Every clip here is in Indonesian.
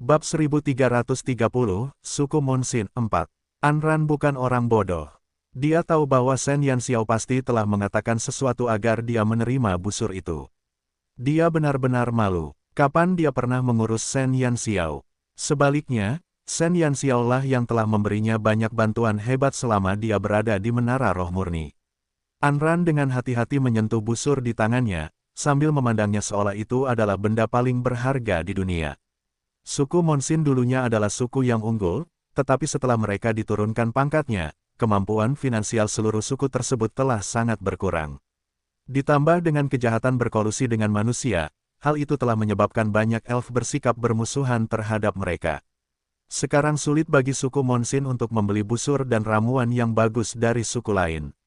Bab 1330, Suku Monsin 4. Anran bukan orang bodoh. Dia tahu bahwa Shen Yanxiao pasti telah mengatakan sesuatu agar dia menerima busur itu. Dia benar-benar malu. Kapan dia pernah mengurus Shen Yanxiao? Sebaliknya, Shen Yanxiao lah yang telah memberinya banyak bantuan hebat selama dia berada di Menara Roh Murni. Anran dengan hati-hati menyentuh busur di tangannya, sambil memandangnya seolah itu adalah benda paling berharga di dunia. Suku Monsin dulunya adalah suku yang unggul, tetapi setelah mereka diturunkan pangkatnya, kemampuan finansial seluruh suku tersebut telah sangat berkurang. Ditambah dengan kejahatan berkolusi dengan manusia, hal itu telah menyebabkan banyak elf bersikap bermusuhan terhadap mereka. Sekarang sulit bagi suku Monsin untuk membeli busur dan ramuan yang bagus dari suku lain.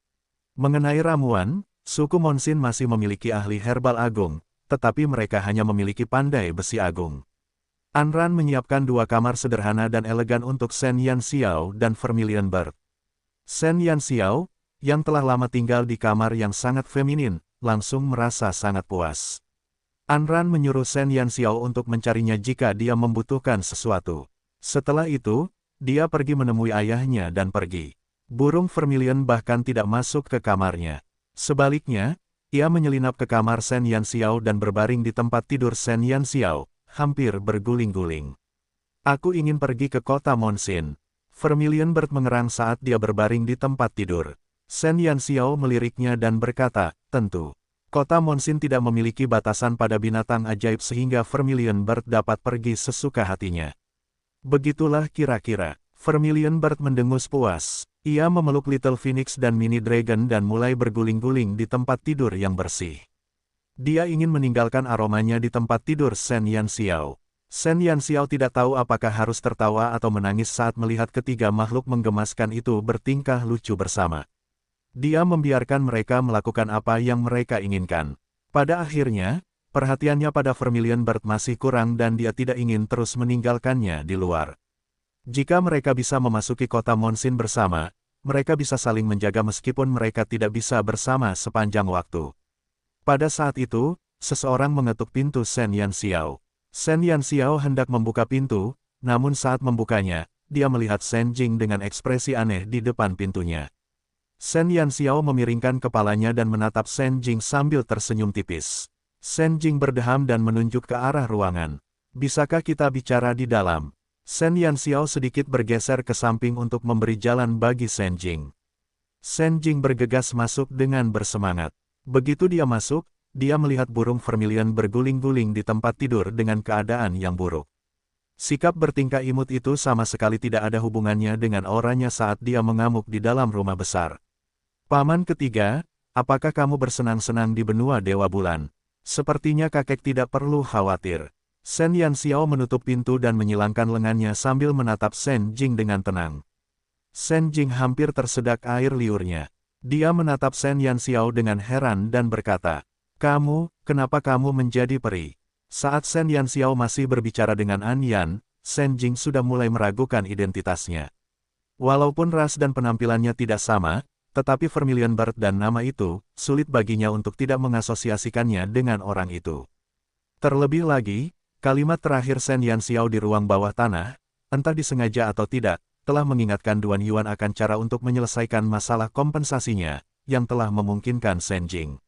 Mengenai ramuan, suku Monsin masih memiliki ahli herbal agung, tetapi mereka hanya memiliki pandai besi agung. Anran menyiapkan dua kamar sederhana dan elegan untuk Shen Yanxiao dan Vermilion Bird. Shen Yanxiao, yang telah lama tinggal di kamar yang sangat feminin, langsung merasa sangat puas. Anran menyuruh Shen Yanxiao untuk mencarinya jika dia membutuhkan sesuatu. Setelah itu, dia pergi menemui ayahnya dan pergi. Burung Vermilion bahkan tidak masuk ke kamarnya. Sebaliknya, ia menyelinap ke kamar Shen Yanxiao dan berbaring di tempat tidur Shen Yanxiao, hampir berguling-guling. Aku ingin pergi ke kota Monsin. Vermilion Bird mengerang saat dia berbaring di tempat tidur. Shen Yanxiao meliriknya dan berkata, tentu. Kota Monsin tidak memiliki batasan pada binatang ajaib sehingga Vermilion Bird dapat pergi sesuka hatinya. Begitulah kira-kira. Vermilion Bird mendengus puas. Ia memeluk Little Phoenix dan Mini Dragon dan mulai berguling-guling di tempat tidur yang bersih. Dia ingin meninggalkan aromanya di tempat tidur Shen Yanxiao. Shen Yanxiao tidak tahu apakah harus tertawa atau menangis saat melihat ketiga makhluk menggemaskan itu bertingkah lucu bersama. Dia membiarkan mereka melakukan apa yang mereka inginkan. Pada akhirnya, perhatiannya pada Vermilion Bird masih kurang dan dia tidak ingin terus meninggalkannya di luar. Jika mereka bisa memasuki kota Monsin bersama, mereka bisa saling menjaga meskipun mereka tidak bisa bersama sepanjang waktu. Pada saat itu, seseorang mengetuk pintu Shen Yanxiao. Shen Yanxiao hendak membuka pintu, namun saat membukanya, dia melihat Shen Jing dengan ekspresi aneh di depan pintunya. Shen Yanxiao memiringkan kepalanya dan menatap Shen Jing sambil tersenyum tipis. Shen Jing berdeham dan menunjuk ke arah ruangan. Bisakah kita bicara di dalam? Shen Yanxiao sedikit bergeser ke samping untuk memberi jalan bagi Shen Jing. Shen Jing bergegas masuk dengan bersemangat. Begitu dia masuk, dia melihat burung Vermilion berguling-guling di tempat tidur dengan keadaan yang buruk. Sikap bertingkah imut itu sama sekali tidak ada hubungannya dengan auranya saat dia mengamuk di dalam rumah besar. Paman ketiga, apakah kamu bersenang-senang di benua Dewa Bulan? Sepertinya kakek tidak perlu khawatir. Shen Yanxiao menutup pintu dan menyilangkan lengannya sambil menatap Shen Jing dengan tenang. Shen Jing hampir tersedak air liurnya. Dia menatap Shen Yanxiao dengan heran dan berkata, kenapa kamu menjadi peri? Saat Shen Yanxiao masih berbicara dengan An Yan, Shen Jing sudah mulai meragukan identitasnya. Walaupun ras dan penampilannya tidak sama, tetapi Vermilion Bird dan nama itu, sulit baginya untuk tidak mengasosiasikannya dengan orang itu. Terlebih lagi, kalimat terakhir Shen Yanxiao di ruang bawah tanah, entah disengaja atau tidak, telah mengingatkan Duan Yuan akan cara untuk menyelesaikan masalah kompensasinya, yang telah memungkinkan Shen Jing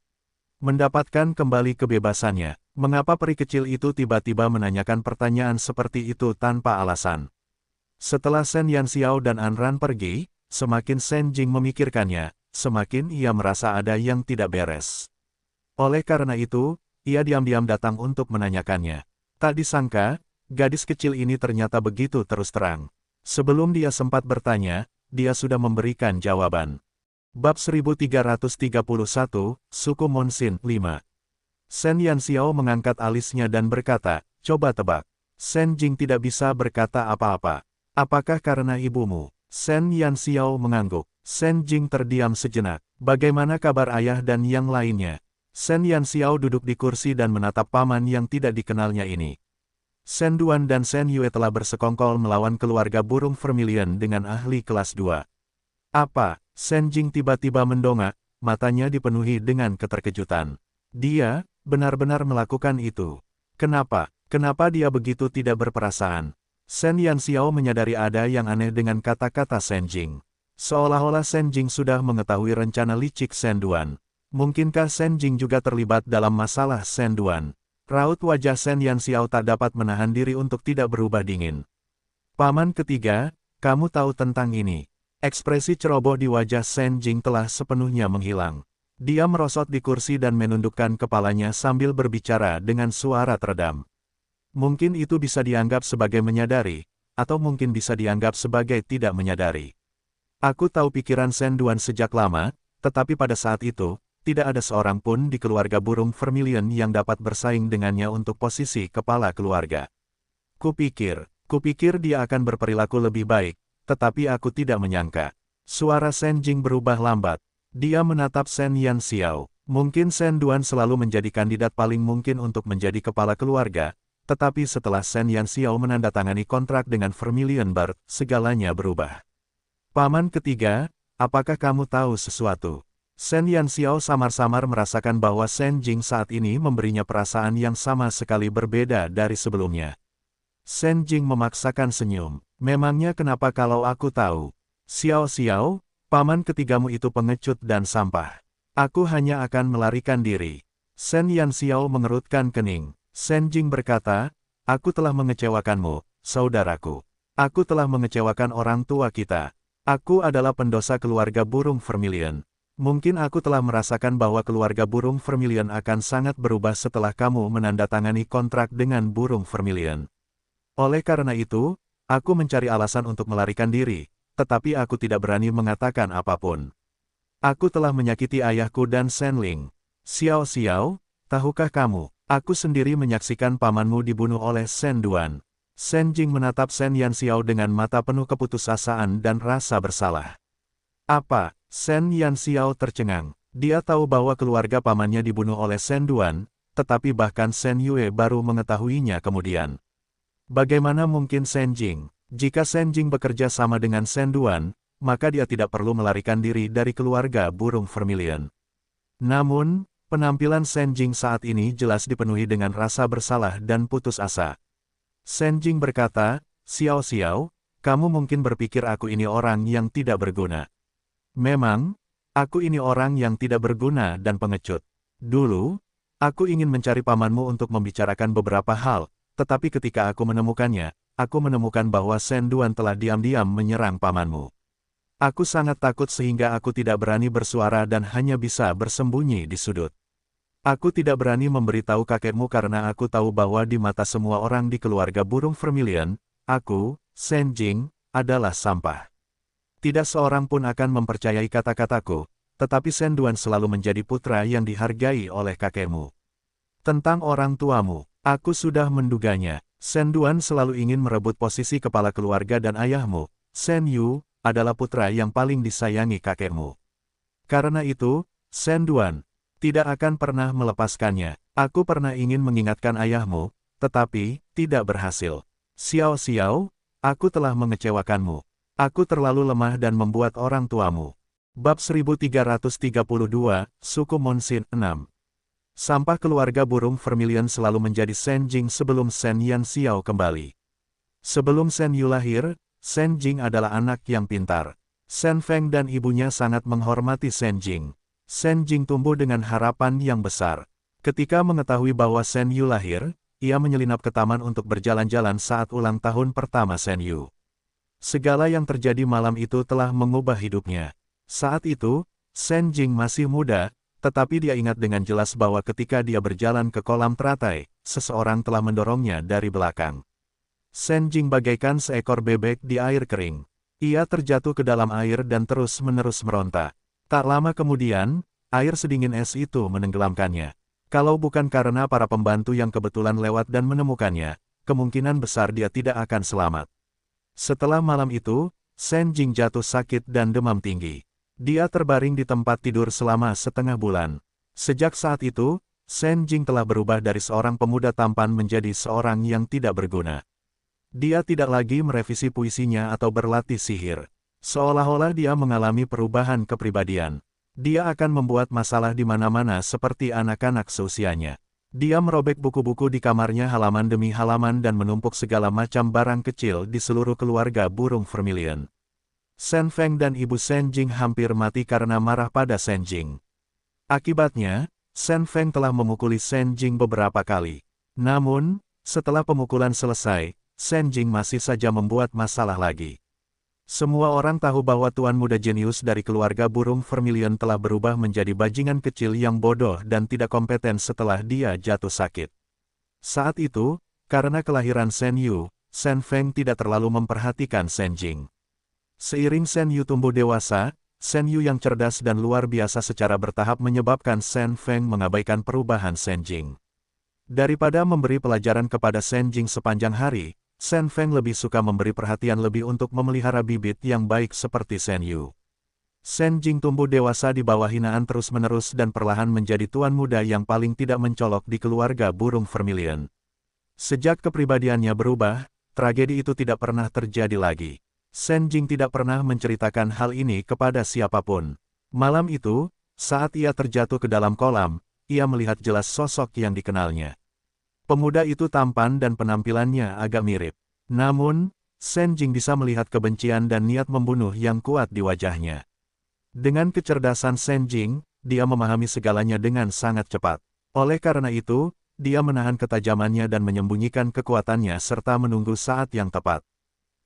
mendapatkan kembali kebebasannya. Mengapa peri kecil itu tiba-tiba menanyakan pertanyaan seperti itu tanpa alasan? Setelah Shen Yanxiao dan Anran pergi, semakin Shen Jing memikirkannya, semakin ia merasa ada yang tidak beres. Oleh karena itu, ia diam-diam datang untuk menanyakannya. Tak disangka, gadis kecil ini ternyata begitu terus terang. Sebelum dia sempat bertanya, dia sudah memberikan jawaban. Bab 1331, Suku Monsin 5. Shen Yanxiao mengangkat alisnya dan berkata, coba tebak. Shen Jing tidak bisa berkata apa-apa. Apakah karena ibumu? Shen Yanxiao mengangguk. Shen Jing terdiam sejenak. Bagaimana kabar ayah dan yang lainnya? Shen Yanxiao duduk di kursi dan menatap paman yang tidak dikenalnya ini. Shen Duan dan Shen Yue telah bersekongkol melawan keluarga burung Vermilion dengan ahli kelas 2. Apa? Shen Jing tiba-tiba mendongak, matanya dipenuhi dengan keterkejutan. Dia benar-benar melakukan itu. Kenapa? Kenapa dia begitu tidak berperasaan? Shen Yanxiao menyadari ada yang aneh dengan kata-kata Shen Jing. Seolah-olah Shen Jing sudah mengetahui rencana licik Shen Duan. Mungkinkah Shen Jing juga terlibat dalam masalah Shen Duan? Raut wajah Shen Yanxiao tak dapat menahan diri untuk tidak berubah dingin. Paman ketiga, kamu tahu tentang ini. Ekspresi ceroboh di wajah Shen Jing telah sepenuhnya menghilang. Dia merosot di kursi dan menundukkan kepalanya sambil berbicara dengan suara teredam. Mungkin itu bisa dianggap sebagai menyadari, atau mungkin bisa dianggap sebagai tidak menyadari. Aku tahu pikiran Shen Duan sejak lama, tetapi pada saat itu, tidak ada seorang pun di keluarga burung Vermilion yang dapat bersaing dengannya untuk posisi kepala keluarga. Kupikir dia akan berperilaku lebih baik, tetapi aku tidak menyangka. Suara Shen Jing berubah lambat. Dia menatap Shen Yanxiao. Mungkin Shen Duan selalu menjadi kandidat paling mungkin untuk menjadi kepala keluarga, tetapi setelah Shen Yanxiao menandatangani kontrak dengan Vermilion Bird, segalanya berubah. Paman ketiga, apakah kamu tahu sesuatu? Shen Yanxiao samar-samar merasakan bahwa Shen Jing saat ini memberinya perasaan yang sama sekali berbeda dari sebelumnya. Shen Jing memaksakan senyum. Memangnya kenapa kalau aku tahu? Xiao, paman ketigamu itu pengecut dan sampah. Aku hanya akan melarikan diri. Shen Yanxiao mengerutkan kening. Shen Jing berkata, aku telah mengecewakanmu, saudaraku. Aku telah mengecewakan orang tua kita. Aku adalah pendosa keluarga burung Vermilion. Mungkin aku telah merasakan bahwa keluarga burung Vermilion akan sangat berubah setelah kamu menandatangani kontrak dengan burung Vermilion. Oleh karena itu, aku mencari alasan untuk melarikan diri, tetapi aku tidak berani mengatakan apapun. Aku telah menyakiti ayahku dan Shen Ling. Xiao, tahukah kamu? Aku sendiri menyaksikan pamanmu dibunuh oleh Shen Duan. Shen Jing menatap Shen Yanxiao dengan mata penuh keputusasaan dan rasa bersalah. Apa? Shen Yanxiao tercengang. Dia tahu bahwa keluarga pamannya dibunuh oleh Shen Duan, tetapi bahkan Shen Yue baru mengetahuinya kemudian. Bagaimana mungkin Shen Jing? Jika Shen Jing bekerja sama dengan Shen Duan, maka dia tidak perlu melarikan diri dari keluarga burung Vermilion. Namun, penampilan Shen Jing saat ini jelas dipenuhi dengan rasa bersalah dan putus asa. Shen Jing berkata, Xiao, kamu mungkin berpikir aku ini orang yang tidak berguna. Memang, aku ini orang yang tidak berguna dan pengecut. Dulu, aku ingin mencari pamanmu untuk membicarakan beberapa hal, tetapi ketika aku menemukannya, aku menemukan bahwa Shen Duan telah diam-diam menyerang pamanmu. Aku sangat takut sehingga aku tidak berani bersuara dan hanya bisa bersembunyi di sudut. Aku tidak berani memberitahu kakekmu karena aku tahu bahwa di mata semua orang di keluarga burung Vermilion, aku, Shen Jing, adalah sampah. Tidak seorang pun akan mempercayai kata-kataku, tetapi Shen Duan selalu menjadi putra yang dihargai oleh kakekmu. Tentang orang tuamu, aku sudah menduganya. Shen Duan selalu ingin merebut posisi kepala keluarga dan ayahmu, Shen Yu, adalah putra yang paling disayangi kakekmu. Karena itu, Shen Duan tidak akan pernah melepaskannya. Aku pernah ingin mengingatkan ayahmu, tetapi tidak berhasil. Xiao, aku telah mengecewakanmu. Aku terlalu lemah dan membuat orang tuamu. Bab 1332, Suku Monsin 6. Sampah keluarga burung Vermilion selalu menjadi Shen Jing sebelum Shen Yanxiao kembali. Sebelum Shen Yu lahir, Shen Jing adalah anak yang pintar. Shen Feng dan ibunya sangat menghormati Shen Jing. Shen Jing tumbuh dengan harapan yang besar. Ketika mengetahui bahwa Shen Yu lahir, ia menyelinap ke taman untuk berjalan-jalan saat ulang tahun pertama Shen Yu. Segala yang terjadi malam itu telah mengubah hidupnya. Saat itu, Shen Jing masih muda, tetapi dia ingat dengan jelas bahwa ketika dia berjalan ke kolam teratai, seseorang telah mendorongnya dari belakang. Shen Jing bagaikan seekor bebek di air kering. Ia terjatuh ke dalam air dan terus-menerus meronta. Tak lama kemudian, air sedingin es itu menenggelamkannya. Kalau bukan karena para pembantu yang kebetulan lewat dan menemukannya, kemungkinan besar dia tidak akan selamat. Setelah malam itu, Shen Jing jatuh sakit dan demam tinggi. Dia terbaring di tempat tidur selama setengah bulan. Sejak saat itu, Shen Jing telah berubah dari seorang pemuda tampan menjadi seorang yang tidak berguna. Dia tidak lagi merevisi puisinya atau berlatih sihir. Seolah-olah dia mengalami perubahan kepribadian. Dia akan membuat masalah di mana-mana seperti anak-anak seusianya. Dia merobek buku-buku di kamarnya halaman demi halaman dan menumpuk segala macam barang kecil di seluruh keluarga burung vermilion. Shen Feng dan Ibu Shen Jing hampir mati karena marah pada Shen Jing. Akibatnya, Shen Feng telah memukuli Shen Jing beberapa kali. Namun, setelah pemukulan selesai, Shen Jing masih saja membuat masalah lagi. Semua orang tahu bahwa tuan muda jenius dari keluarga burung vermilion telah berubah menjadi bajingan kecil yang bodoh dan tidak kompeten setelah dia jatuh sakit. Saat itu, karena kelahiran Shen Yu, Shen Feng tidak terlalu memperhatikan Shen Jing. Seiring Shen Yu tumbuh dewasa, Shen Yu yang cerdas dan luar biasa secara bertahap menyebabkan Shen Feng mengabaikan perubahan Shen Jing. Daripada memberi pelajaran kepada Shen Jing sepanjang hari, Shen Feng lebih suka memberi perhatian lebih untuk memelihara bibit yang baik seperti Shen Yu. Shen Jing tumbuh dewasa di bawah hinaan terus-menerus dan perlahan menjadi tuan muda yang paling tidak mencolok di keluarga burung vermilion. Sejak kepribadiannya berubah, tragedi itu tidak pernah terjadi lagi. Shen Jing tidak pernah menceritakan hal ini kepada siapapun. Malam itu, saat ia terjatuh ke dalam kolam, ia melihat jelas sosok yang dikenalnya. Pemuda itu tampan dan penampilannya agak mirip. Namun, Shen Jing bisa melihat kebencian dan niat membunuh yang kuat di wajahnya. Dengan kecerdasan Shen Jing, dia memahami segalanya dengan sangat cepat. Oleh karena itu, dia menahan ketajamannya dan menyembunyikan kekuatannya serta menunggu saat yang tepat.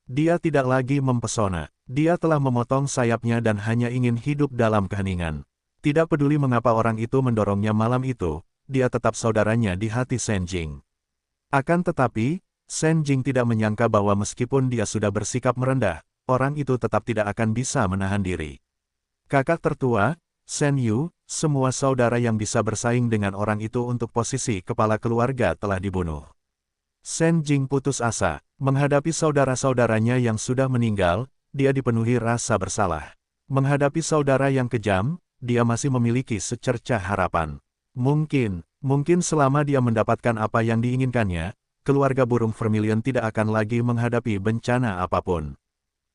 Dia tidak lagi mempesona. Dia telah memotong sayapnya dan hanya ingin hidup dalam keheningan. Tidak peduli mengapa orang itu mendorongnya malam itu, dia tetap saudaranya di hati Shen Jing. Akan tetapi, Shen Jing tidak menyangka bahwa meskipun dia sudah bersikap merendah, orang itu tetap tidak akan bisa menahan diri. Kakak tertua, Shen Yu, semua saudara yang bisa bersaing dengan orang itu untuk posisi kepala keluarga telah dibunuh. Shen Jing putus asa. Menghadapi saudara-saudaranya yang sudah meninggal, dia dipenuhi rasa bersalah. Menghadapi saudara yang kejam, dia masih memiliki secercah harapan. Mungkin selama dia mendapatkan apa yang diinginkannya, keluarga burung vermilion tidak akan lagi menghadapi bencana apapun.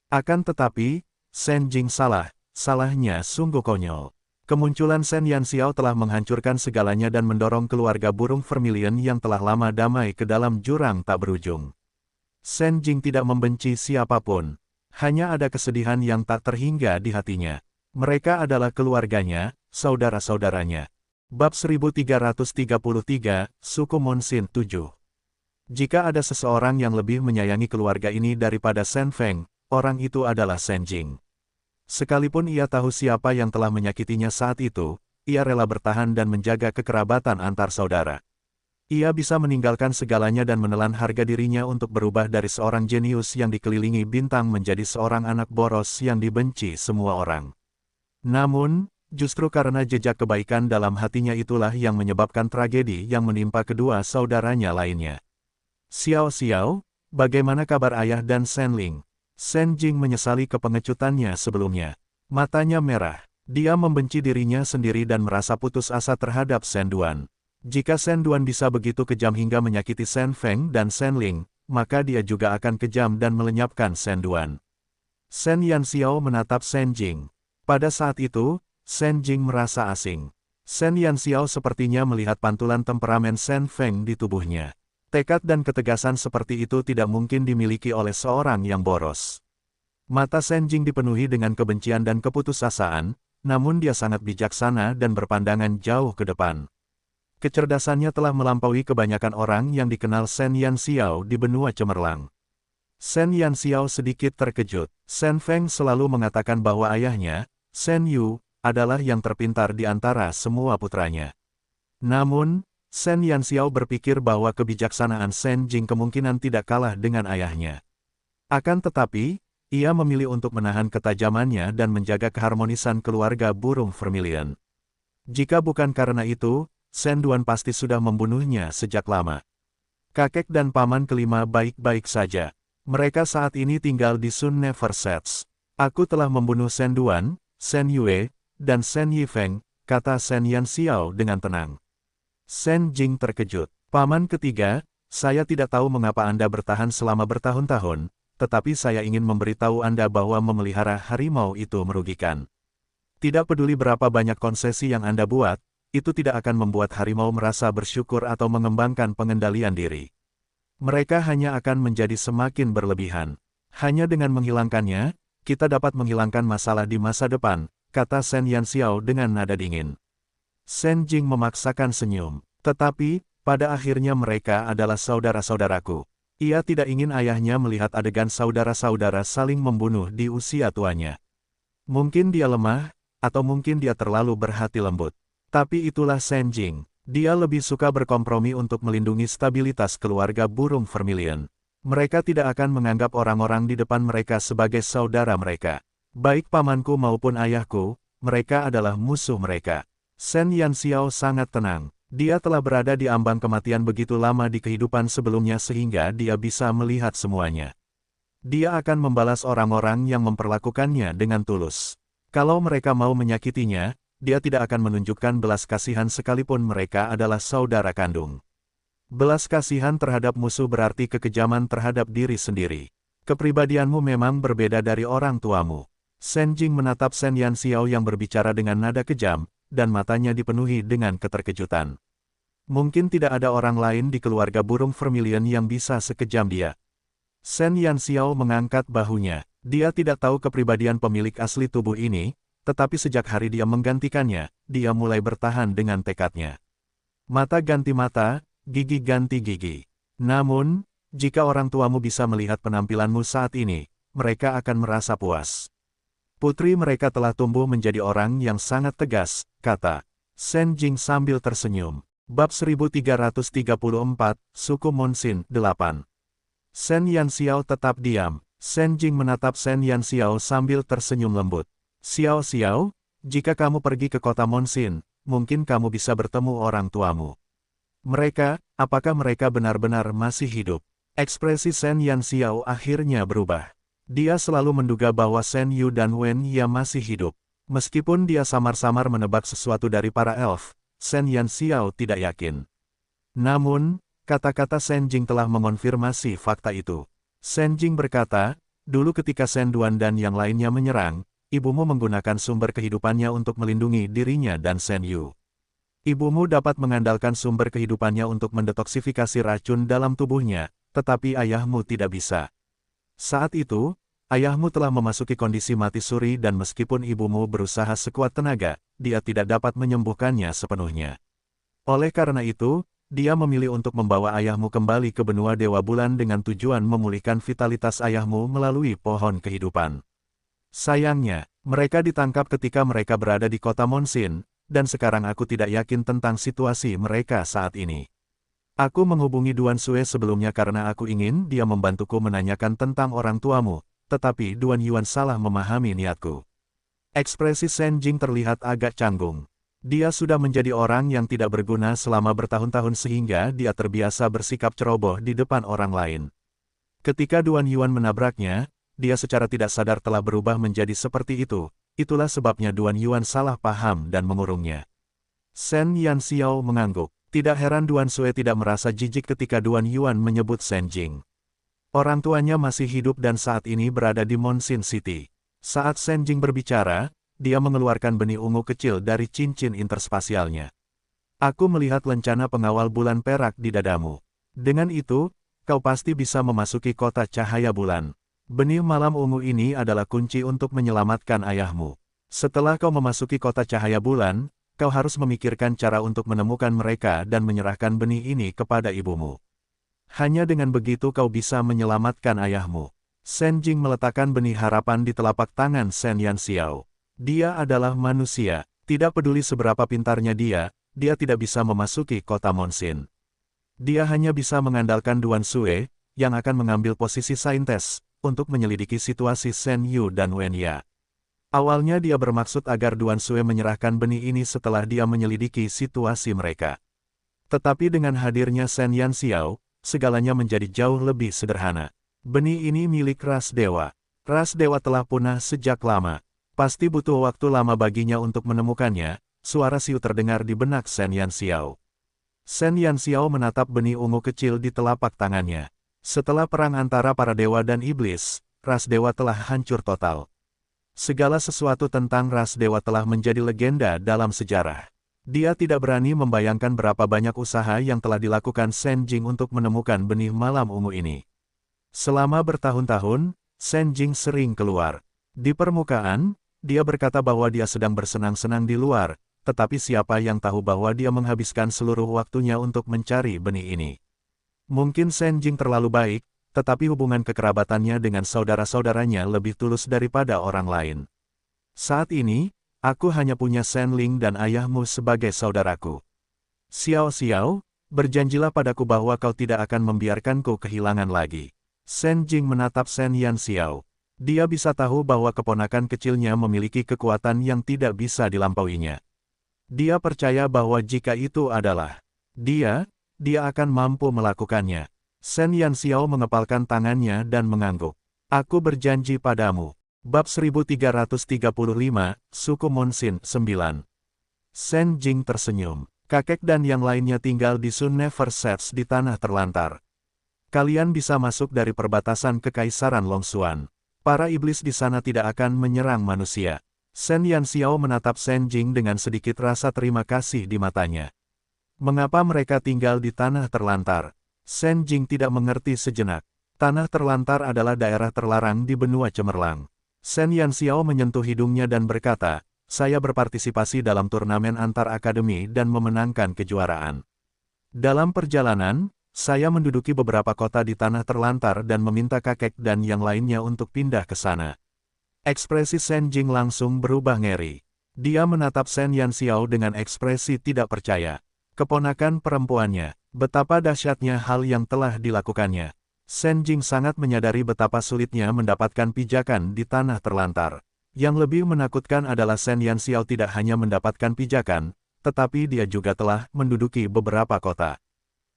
Akan tetapi, Shen Jing salah, salahnya sungguh konyol. Kemunculan Shen Yanxiao telah menghancurkan segalanya dan mendorong keluarga burung vermilion yang telah lama damai ke dalam jurang tak berujung. Shen Jing tidak membenci siapapun, hanya ada kesedihan yang tak terhingga di hatinya. Mereka adalah keluarganya, saudara-saudaranya. Bab 1333, Suku Monsin 7. Jika ada seseorang yang lebih menyayangi keluarga ini daripada Shen Feng, orang itu adalah Shen Jing. Sekalipun ia tahu siapa yang telah menyakitinya saat itu, ia rela bertahan dan menjaga kekerabatan antar saudara. Ia bisa meninggalkan segalanya dan menelan harga dirinya untuk berubah dari seorang jenius yang dikelilingi bintang menjadi seorang anak boros yang dibenci semua orang. Namun, justru karena jejak kebaikan dalam hatinya itulah yang menyebabkan tragedi yang menimpa kedua saudaranya lainnya. Xiao Xiao, bagaimana kabar ayah dan Shen Ling? Shen Jing menyesali kepengecutannya sebelumnya. Matanya merah. Dia membenci dirinya sendiri dan merasa putus asa terhadap Shen Duan. Jika Shen Duan bisa begitu kejam hingga menyakiti Shen Feng dan Shen Ling, maka dia juga akan kejam dan melenyapkan Shen Duan. Shen Yanxiao menatap Shen Jing. Pada saat itu, Shen Jing merasa asing. Shen Yanxiao sepertinya melihat pantulan temperamen Shen Feng di tubuhnya. Tekad dan ketegasan seperti itu tidak mungkin dimiliki oleh seorang yang boros. Mata Shen Jing dipenuhi dengan kebencian dan keputusasaan, namun dia sangat bijaksana dan berpandangan jauh ke depan. Kecerdasannya telah melampaui kebanyakan orang yang dikenal Shen Yanxiao di benua cemerlang. Shen Yanxiao sedikit terkejut. Shen Feng selalu mengatakan bahwa ayahnya, Shen Yu, adalah yang terpintar di antara semua putranya. Namun, Shen Yanxiao berpikir bahwa kebijaksanaan Shen Jing kemungkinan tidak kalah dengan ayahnya. Akan tetapi, ia memilih untuk menahan ketajamannya dan menjaga keharmonisan keluarga burung vermilion. Jika bukan karena itu, Shen Duan pasti sudah membunuhnya sejak lama. Kakek dan paman kelima baik-baik saja. Mereka saat ini tinggal di Sun Never Sets. Aku telah membunuh Shen Duan, Shen Yue, dan Shen Yifeng, kata Shen Yanxiao dengan tenang. Shen Jing terkejut. Paman ketiga, saya tidak tahu mengapa Anda bertahan selama bertahun-tahun, tetapi saya ingin memberitahu Anda bahwa memelihara harimau itu merugikan. Tidak peduli berapa banyak konsesi yang Anda buat, itu tidak akan membuat harimau merasa bersyukur atau mengembangkan pengendalian diri. Mereka hanya akan menjadi semakin berlebihan. Hanya dengan menghilangkannya, kita dapat menghilangkan masalah di masa depan, kata Shen Yanxiao dengan nada dingin. Shen Jing memaksakan senyum. Tetapi, pada akhirnya mereka adalah saudara-saudaraku. Ia tidak ingin ayahnya melihat adegan saudara-saudara saling membunuh di usia tuanya. Mungkin dia lemah, atau mungkin dia terlalu berhati lembut. Tapi itulah Shen Jing. Dia lebih suka berkompromi untuk melindungi stabilitas keluarga burung vermilion. Mereka tidak akan menganggap orang-orang di depan mereka sebagai saudara mereka. Baik pamanku maupun ayahku, mereka adalah musuh mereka. Shen Yanxiao sangat tenang. Dia telah berada di ambang kematian begitu lama di kehidupan sebelumnya sehingga dia bisa melihat semuanya. Dia akan membalas orang-orang yang memperlakukannya dengan tulus. Kalau mereka mau menyakitinya, dia tidak akan menunjukkan belas kasihan sekalipun mereka adalah saudara kandung. Belas kasihan terhadap musuh berarti kekejaman terhadap diri sendiri. Kepribadianmu memang berbeda dari orang tuamu. Shen Jing menatap Shen Yanxiao yang berbicara dengan nada kejam, dan matanya dipenuhi dengan keterkejutan. Mungkin tidak ada orang lain di keluarga burung vermilion yang bisa sekejam dia. Shen Yanxiao mengangkat bahunya. Dia tidak tahu kepribadian pemilik asli tubuh ini, tetapi sejak hari dia menggantikannya, dia mulai bertahan dengan tekadnya. Mata ganti mata, gigi ganti gigi. Namun, jika orang tuamu bisa melihat penampilanmu saat ini, mereka akan merasa puas. Putri mereka telah tumbuh menjadi orang yang sangat tegas, kata Shen Jing sambil tersenyum. Bab 1334, Suku Monsin, 8. Shen Yanxiao tetap diam. Shen Jing menatap Shen Yanxiao sambil tersenyum lembut. Xiao Xiao, jika kamu pergi ke kota Monsin, mungkin kamu bisa bertemu orang tuamu. Mereka, apakah mereka benar-benar masih hidup? Ekspresi Shen Yanxiao akhirnya berubah. Dia selalu menduga bahwa Shen Yu dan Wen Ye masih hidup. Meskipun dia samar-samar menebak sesuatu dari para elf, Shen Yanxiao tidak yakin. Namun, kata-kata Shen Jing telah mengonfirmasi fakta itu. Shen Jing berkata, dulu ketika Shen Duan dan yang lainnya menyerang, ibumu menggunakan sumber kehidupannya untuk melindungi dirinya dan Shen Yu. Ibumu dapat mengandalkan sumber kehidupannya untuk mendetoksifikasi racun dalam tubuhnya, tetapi ayahmu tidak bisa. Saat itu, ayahmu telah memasuki kondisi mati suri dan meskipun ibumu berusaha sekuat tenaga, dia tidak dapat menyembuhkannya sepenuhnya. Oleh karena itu, dia memilih untuk membawa ayahmu kembali ke benua Dewa Bulan dengan tujuan memulihkan vitalitas ayahmu melalui pohon kehidupan. Sayangnya, mereka ditangkap ketika mereka berada di kota Monsin, dan sekarang aku tidak yakin tentang situasi mereka saat ini. Aku menghubungi Duan Sue sebelumnya karena aku ingin dia membantuku menanyakan tentang orang tuamu, tetapi Duan Yuan salah memahami niatku. Ekspresi Shen Jing terlihat agak canggung. Dia sudah menjadi orang yang tidak berguna selama bertahun-tahun sehingga dia terbiasa bersikap ceroboh di depan orang lain. Ketika Duan Yuan menabraknya, dia secara tidak sadar telah berubah menjadi seperti itu, itulah sebabnya Duan Yuan salah paham dan mengurungnya. Shen Yanxiao mengangguk. Tidak heran Duan Sue tidak merasa jijik ketika Duan Yuan menyebut Shen Jing. Orang tuanya masih hidup dan saat ini berada di Monsin City. Saat Shen Jing berbicara, dia mengeluarkan benih ungu kecil dari cincin interspasialnya. Aku melihat lencana pengawal bulan perak di dadamu. Dengan itu, kau pasti bisa memasuki kota cahaya bulan. Benih malam ungu ini adalah kunci untuk menyelamatkan ayahmu. Setelah kau memasuki kota cahaya bulan, kau harus memikirkan cara untuk menemukan mereka dan menyerahkan benih ini kepada ibumu. Hanya dengan begitu kau bisa menyelamatkan ayahmu. Shen Jing meletakkan benih harapan di telapak tangan Shen Yanxiao. Dia adalah manusia, tidak peduli seberapa pintarnya dia tidak bisa memasuki kota Monsin. Dia hanya bisa mengandalkan Duan Sue, yang akan mengambil posisi saintes, untuk menyelidiki situasi Shen Yu dan Wen Ye. Awalnya dia bermaksud agar Duan Sue menyerahkan benih ini setelah dia menyelidiki situasi mereka. Tetapi dengan hadirnya Shen Yanxiao, segalanya menjadi jauh lebih sederhana. Benih ini milik ras dewa. Ras dewa telah punah sejak lama. Pasti butuh waktu lama baginya untuk menemukannya, suara Xiu terdengar di benak Shen Yanxiao. Shen Yanxiao menatap benih ungu kecil di telapak tangannya. Setelah perang antara para dewa dan iblis, ras dewa telah hancur total. Segala sesuatu tentang ras dewa telah menjadi legenda dalam sejarah. Dia tidak berani membayangkan berapa banyak usaha yang telah dilakukan Shen Jing untuk menemukan benih malam ungu ini. Selama bertahun-tahun, Shen Jing sering keluar. Di permukaan, dia berkata bahwa dia sedang bersenang-senang di luar, tetapi siapa yang tahu bahwa dia menghabiskan seluruh waktunya untuk mencari benih ini. Mungkin Shen Jing terlalu baik, tetapi hubungan kekerabatannya dengan saudara-saudaranya lebih tulus daripada orang lain. Saat ini, aku hanya punya Shen Ling dan ayahmu sebagai saudaraku. Xiao Xiao, berjanjilah padaku bahwa kau tidak akan membiarkanku kehilangan lagi. Shen Jing menatap Shen Yan Xiao. Dia bisa tahu bahwa keponakan kecilnya memiliki kekuatan yang tidak bisa dilampauinya. Dia percaya bahwa jika itu adalah dia akan mampu melakukannya. Shen Yan Xiao mengepalkan tangannya dan mengangguk. Aku berjanji padamu. Bab 1335, Suku Monsin 9. Shen Jing tersenyum. Kakek dan yang lainnya tinggal di Sun Never Sets di tanah terlantar. Kalian bisa masuk dari perbatasan Kekaisaran Longxuan. Para iblis di sana tidak akan menyerang manusia. Shen Yan Xiao menatap Shen Jing dengan sedikit rasa terima kasih di matanya. Mengapa mereka tinggal di tanah terlantar? Shen Jing tidak mengerti sejenak. Tanah terlantar adalah daerah terlarang di benua cemerlang. Shen Yan Xiao menyentuh hidungnya dan berkata, saya berpartisipasi dalam turnamen antar akademi dan memenangkan kejuaraan. Dalam perjalanan, saya menduduki beberapa kota di tanah terlantar dan meminta kakek dan yang lainnya untuk pindah ke sana. Ekspresi Shen Jing langsung berubah ngeri. Dia menatap Shen Yan Xiao dengan ekspresi tidak percaya. Keponakan perempuannya, betapa dahsyatnya hal yang telah dilakukannya. Shen Jing sangat menyadari betapa sulitnya mendapatkan pijakan di tanah terlantar. Yang lebih menakutkan adalah Shen Yan Xiao tidak hanya mendapatkan pijakan, tetapi dia juga telah menduduki beberapa kota.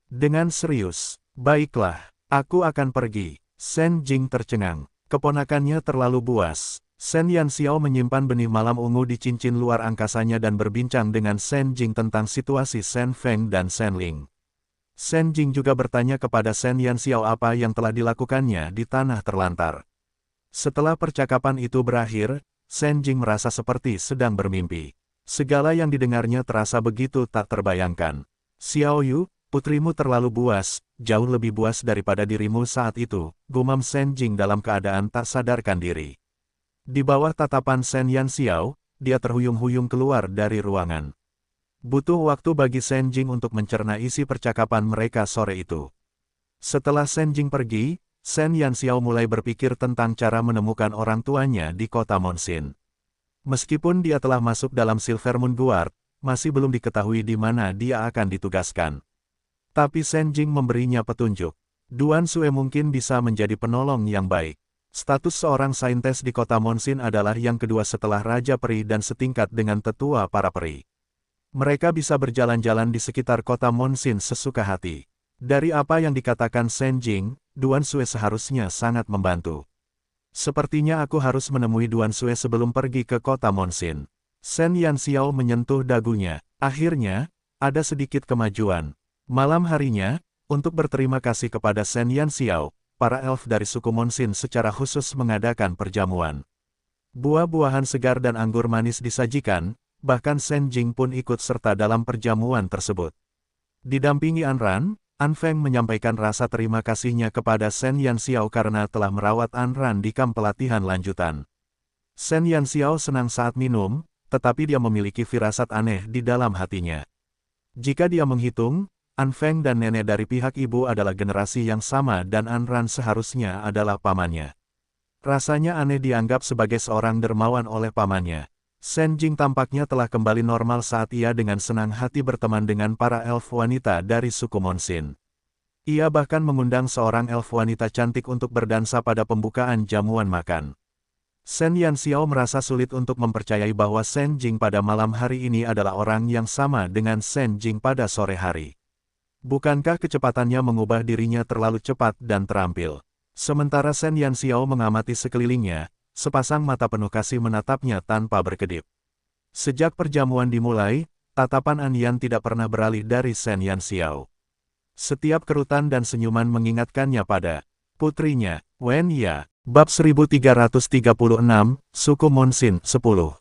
Dengan serius, baiklah, aku akan pergi. Shen Jing tercengang. Keponakannya terlalu buas. Shen Yan Xiao menyimpan benih malam ungu di cincin luar angkasanya dan berbincang dengan Shen Jing tentang situasi Shen Feng dan Shen Ling. Shen Jing juga bertanya kepada Shen Yan Xiao apa yang telah dilakukannya di tanah terlantar. Setelah percakapan itu berakhir, Shen Jing merasa seperti sedang bermimpi. Segala yang didengarnya terasa begitu tak terbayangkan. Xiao Yu, putrimu terlalu buas, jauh lebih buas daripada dirimu saat itu, gumam Shen Jing dalam keadaan tak sadarkan diri. Di bawah tatapan Shen Yan Xiao, dia terhuyung-huyung keluar dari ruangan. Butuh waktu bagi Shen Jing untuk mencerna isi percakapan mereka sore itu. Setelah Shen Jing pergi, Shen Yan Xiao mulai berpikir tentang cara menemukan orang tuanya di kota Monsin. Meskipun dia telah masuk dalam Silver Moon Guard, masih belum diketahui di mana dia akan ditugaskan. Tapi Shen Jing memberinya petunjuk. Duan Sue mungkin bisa menjadi penolong yang baik. Status seorang saintes di kota Monsin adalah yang kedua setelah Raja Peri dan setingkat dengan tetua para peri. Mereka bisa berjalan-jalan di sekitar kota Monsin sesuka hati. Dari apa yang dikatakan Shen Jing, Duan Sue seharusnya sangat membantu. Sepertinya aku harus menemui Duan Sue sebelum pergi ke kota Monsin. Shen Yan Xiao menyentuh dagunya. Akhirnya, ada sedikit kemajuan. Malam harinya, untuk berterima kasih kepada Shen Yan Xiao, para elf dari suku Monsin secara khusus mengadakan perjamuan. Buah-buahan segar dan anggur manis disajikan, bahkan Shen Jing pun ikut serta dalam perjamuan tersebut. Didampingi An Feng menyampaikan rasa terima kasihnya kepada Shen Yan Xiao karena telah merawat An di kamp pelatihan lanjutan. Shen Yan Xiao senang saat minum, tetapi dia memiliki firasat aneh di dalam hatinya. Jika dia menghitung, An Feng dan nenek dari pihak ibu adalah generasi yang sama dan An seharusnya adalah pamannya. Rasanya aneh dianggap sebagai seorang dermawan oleh pamannya. Shen Jing tampaknya telah kembali normal saat ia dengan senang hati berteman dengan para elf wanita dari suku Monsin. Ia bahkan mengundang seorang elf wanita cantik untuk berdansa pada pembukaan jamuan makan. Shen Yan Xiao merasa sulit untuk mempercayai bahwa Shen Jing pada malam hari ini adalah orang yang sama dengan Shen Jing pada sore hari. Bukankah kecepatannya mengubah dirinya terlalu cepat dan terampil? Sementara Shen Yan Xiao mengamati sekelilingnya, sepasang mata penuh kasih menatapnya tanpa berkedip. Sejak perjamuan dimulai, tatapan An Yan tidak pernah beralih dari Shen Yan Xiao. Setiap kerutan dan senyuman mengingatkannya pada putrinya, Wen Ya. Bab 1336, Suku Monsin 10.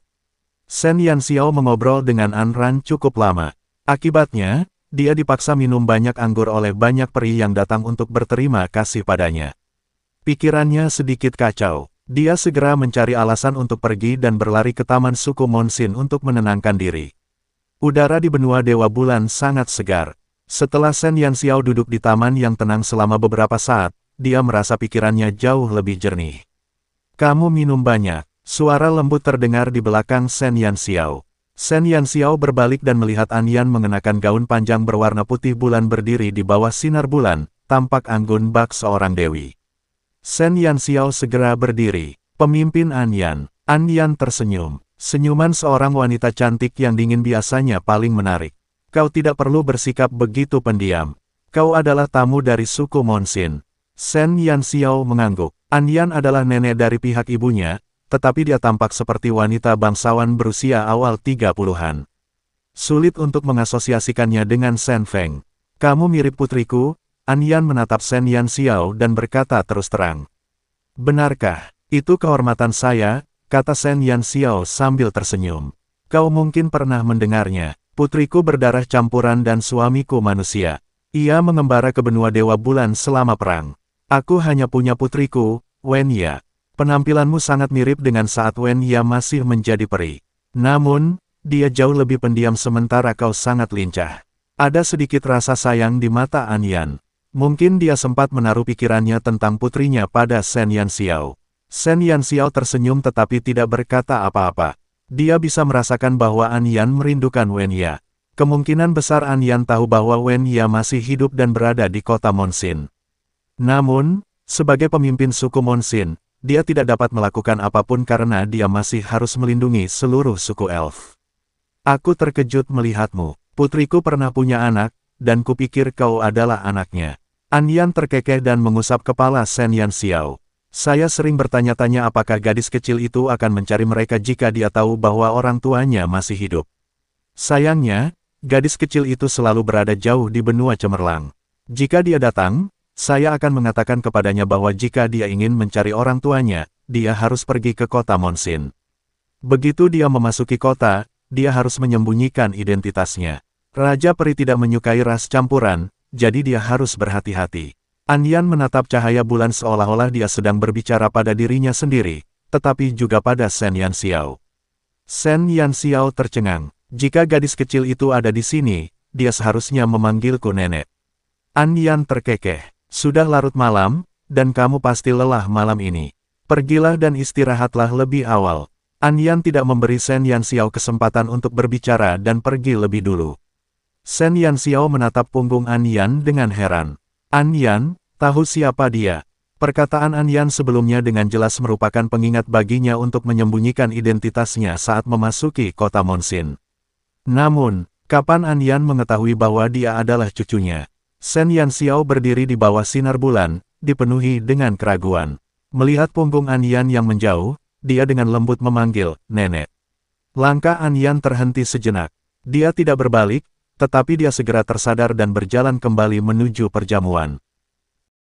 Sen Yanxiao mengobrol dengan Anran cukup lama. Akibatnya, dia dipaksa minum banyak anggur oleh banyak peri yang datang untuk berterima kasih padanya. Pikirannya sedikit kacau. Dia segera mencari alasan untuk pergi dan berlari ke taman suku Monsin untuk menenangkan diri. Udara di benua Dewa Bulan sangat segar. Setelah Sen Yanxiao duduk di taman yang tenang selama beberapa saat, dia merasa pikirannya jauh lebih jernih. Kamu minum banyak. Suara lembut terdengar di belakang Sen Yanxiao. Sen Yanxiao berbalik dan melihat Anyan mengenakan gaun panjang berwarna putih bulan berdiri di bawah sinar bulan, tampak anggun bak seorang dewi. Sen Yanxiao segera berdiri. Pemimpin Anyan. Anyan tersenyum. Senyuman seorang wanita cantik yang dingin biasanya paling menarik. Kau tidak perlu bersikap begitu pendiam. Kau adalah tamu dari suku Monsin. Sen Yanxiao mengangguk. Anyan adalah nenek dari pihak ibunya, tetapi dia tampak seperti wanita bangsawan berusia awal 30-an. Sulit untuk mengasosiasikannya dengan Sen Feng. Kamu mirip putriku. Anyan menatap Sen Yanxiao dan berkata terus terang. Benarkah? Itu kehormatan saya, kata Sen Yanxiao sambil tersenyum. Kau mungkin pernah mendengarnya. Putriku berdarah campuran dan suamiku manusia. Ia mengembara ke benua Dewa Bulan selama perang. Aku hanya punya putriku, Wen Ya. Penampilanmu sangat mirip dengan saat Wen Ya masih menjadi peri. Namun, dia jauh lebih pendiam sementara kau sangat lincah. Ada sedikit rasa sayang di mata Anyan. Mungkin dia sempat menaruh pikirannya tentang putrinya pada Sen Yanxiao. Sen Yanxiao tersenyum tetapi tidak berkata apa-apa. Dia bisa merasakan bahwa Anyan merindukan Wen Ya. Kemungkinan besar Anyan tahu bahwa Wen Ya masih hidup dan berada di kota Monsin. Namun, sebagai pemimpin suku Monsin, dia tidak dapat melakukan apapun karena dia masih harus melindungi seluruh suku elf. Aku terkejut melihatmu. Putriku pernah punya anak, dan kupikir kau adalah anaknya. Anyan terkekeh dan mengusap kepala Sen Yanxiao. Saya sering bertanya-tanya apakah gadis kecil itu akan mencari mereka jika dia tahu bahwa orang tuanya masih hidup. Sayangnya, gadis kecil itu selalu berada jauh di benua cemerlang. Jika dia datang, saya akan mengatakan kepadanya bahwa jika dia ingin mencari orang tuanya, dia harus pergi ke kota Monsin. Begitu dia memasuki kota, dia harus menyembunyikan identitasnya. Raja peri tidak menyukai ras campuran, jadi dia harus berhati-hati. Anyan menatap cahaya bulan seolah-olah dia sedang berbicara pada dirinya sendiri, tetapi juga pada Sen Yanxiao. Sen Yanxiao tercengang. Jika gadis kecil itu ada di sini, dia seharusnya memanggilku nenek. Anyan terkekeh. Sudah larut malam, dan kamu pasti lelah malam ini. Pergilah dan istirahatlah lebih awal. Anyan tidak memberi Sen Yanxiao kesempatan untuk berbicara dan pergi lebih dulu. Sen Yanxiao menatap punggung Anyan dengan heran. Anyan, tahu siapa dia? Perkataan Anyan sebelumnya dengan jelas merupakan pengingat baginya untuk menyembunyikan identitasnya saat memasuki kota Monsin. Namun, kapan Anyan mengetahui bahwa dia adalah cucunya? Sen Yanxiao berdiri di bawah sinar bulan, dipenuhi dengan keraguan. Melihat punggung Anyan yang menjauh, dia dengan lembut memanggil, "Nenek." Langkah Anyan terhenti sejenak. Dia tidak berbalik, tetapi dia segera tersadar dan berjalan kembali menuju perjamuan.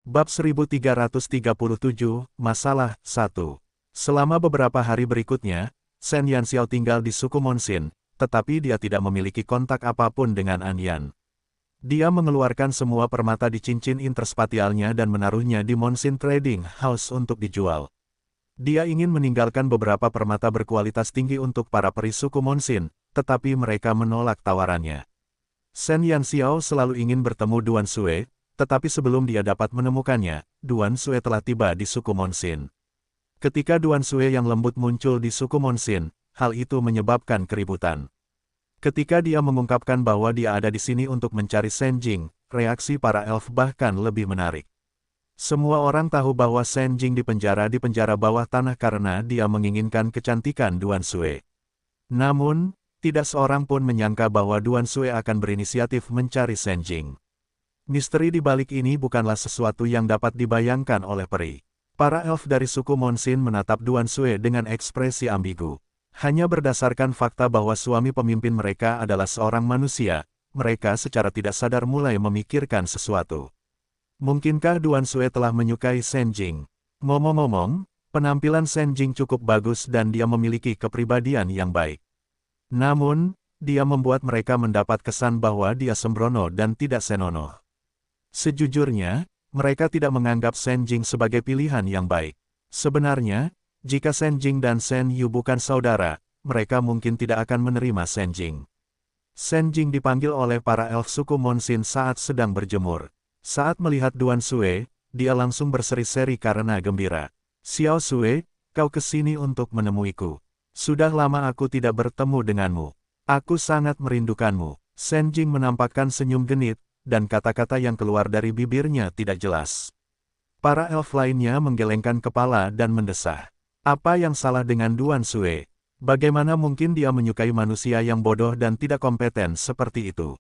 Bab 1337, Masalah 1. Selama beberapa hari berikutnya, Sen Yanxiao tinggal di suku Monsin, tetapi dia tidak memiliki kontak apapun dengan Anyan. Dia mengeluarkan semua permata di cincin interspatialnya dan menaruhnya di Monsin Trading House untuk dijual. Dia ingin meninggalkan beberapa permata berkualitas tinggi untuk para peri suku Monsin, tetapi mereka menolak tawarannya. Sen Yanxiao selalu ingin bertemu Duan Sue, tetapi sebelum dia dapat menemukannya, Duan Sue telah tiba di suku Monsin. Ketika Duan Sue yang lembut muncul di suku Monsin, hal itu menyebabkan keributan. Ketika dia mengungkapkan bahwa dia ada di sini untuk mencari Sen Jing, reaksi para elf bahkan lebih menarik. Semua orang tahu bahwa Sen Jing dipenjara di penjara bawah tanah karena dia menginginkan kecantikan Duan Sue. Namun, tidak seorang pun menyangka bahwa Duan Sue akan berinisiatif mencari Sen Jing. Misteri di balik ini bukanlah sesuatu yang dapat dibayangkan oleh peri. Para elf dari suku Monsin menatap Duan Sue dengan ekspresi ambigu. Hanya berdasarkan fakta bahwa suami pemimpin mereka adalah seorang manusia, mereka secara tidak sadar mulai memikirkan sesuatu. Mungkinkah Duan Sue telah menyukai Sen Jing? Ngomong-ngomong, penampilan Sen Jing cukup bagus dan dia memiliki kepribadian yang baik. Namun, dia membuat mereka mendapat kesan bahwa dia sembrono dan tidak senonoh. Sejujurnya, mereka tidak menganggap Shen Jing sebagai pilihan yang baik. Sebenarnya, jika Shen Jing dan Shen Yu bukan saudara, mereka mungkin tidak akan menerima Shen Jing. Shen Jing dipanggil oleh para elf suku Monsin saat sedang berjemur. Saat melihat Duan Sue, dia langsung berseri-seri karena gembira. Xiao Sue, kau kesini untuk menemuiku. Sudah lama aku tidak bertemu denganmu. Aku sangat merindukanmu. Shen Jing menampakkan senyum genit, dan kata-kata yang keluar dari bibirnya tidak jelas. Para elf lainnya menggelengkan kepala dan mendesah. Apa yang salah dengan Duan Sue? Bagaimana mungkin dia menyukai manusia yang bodoh dan tidak kompeten seperti itu?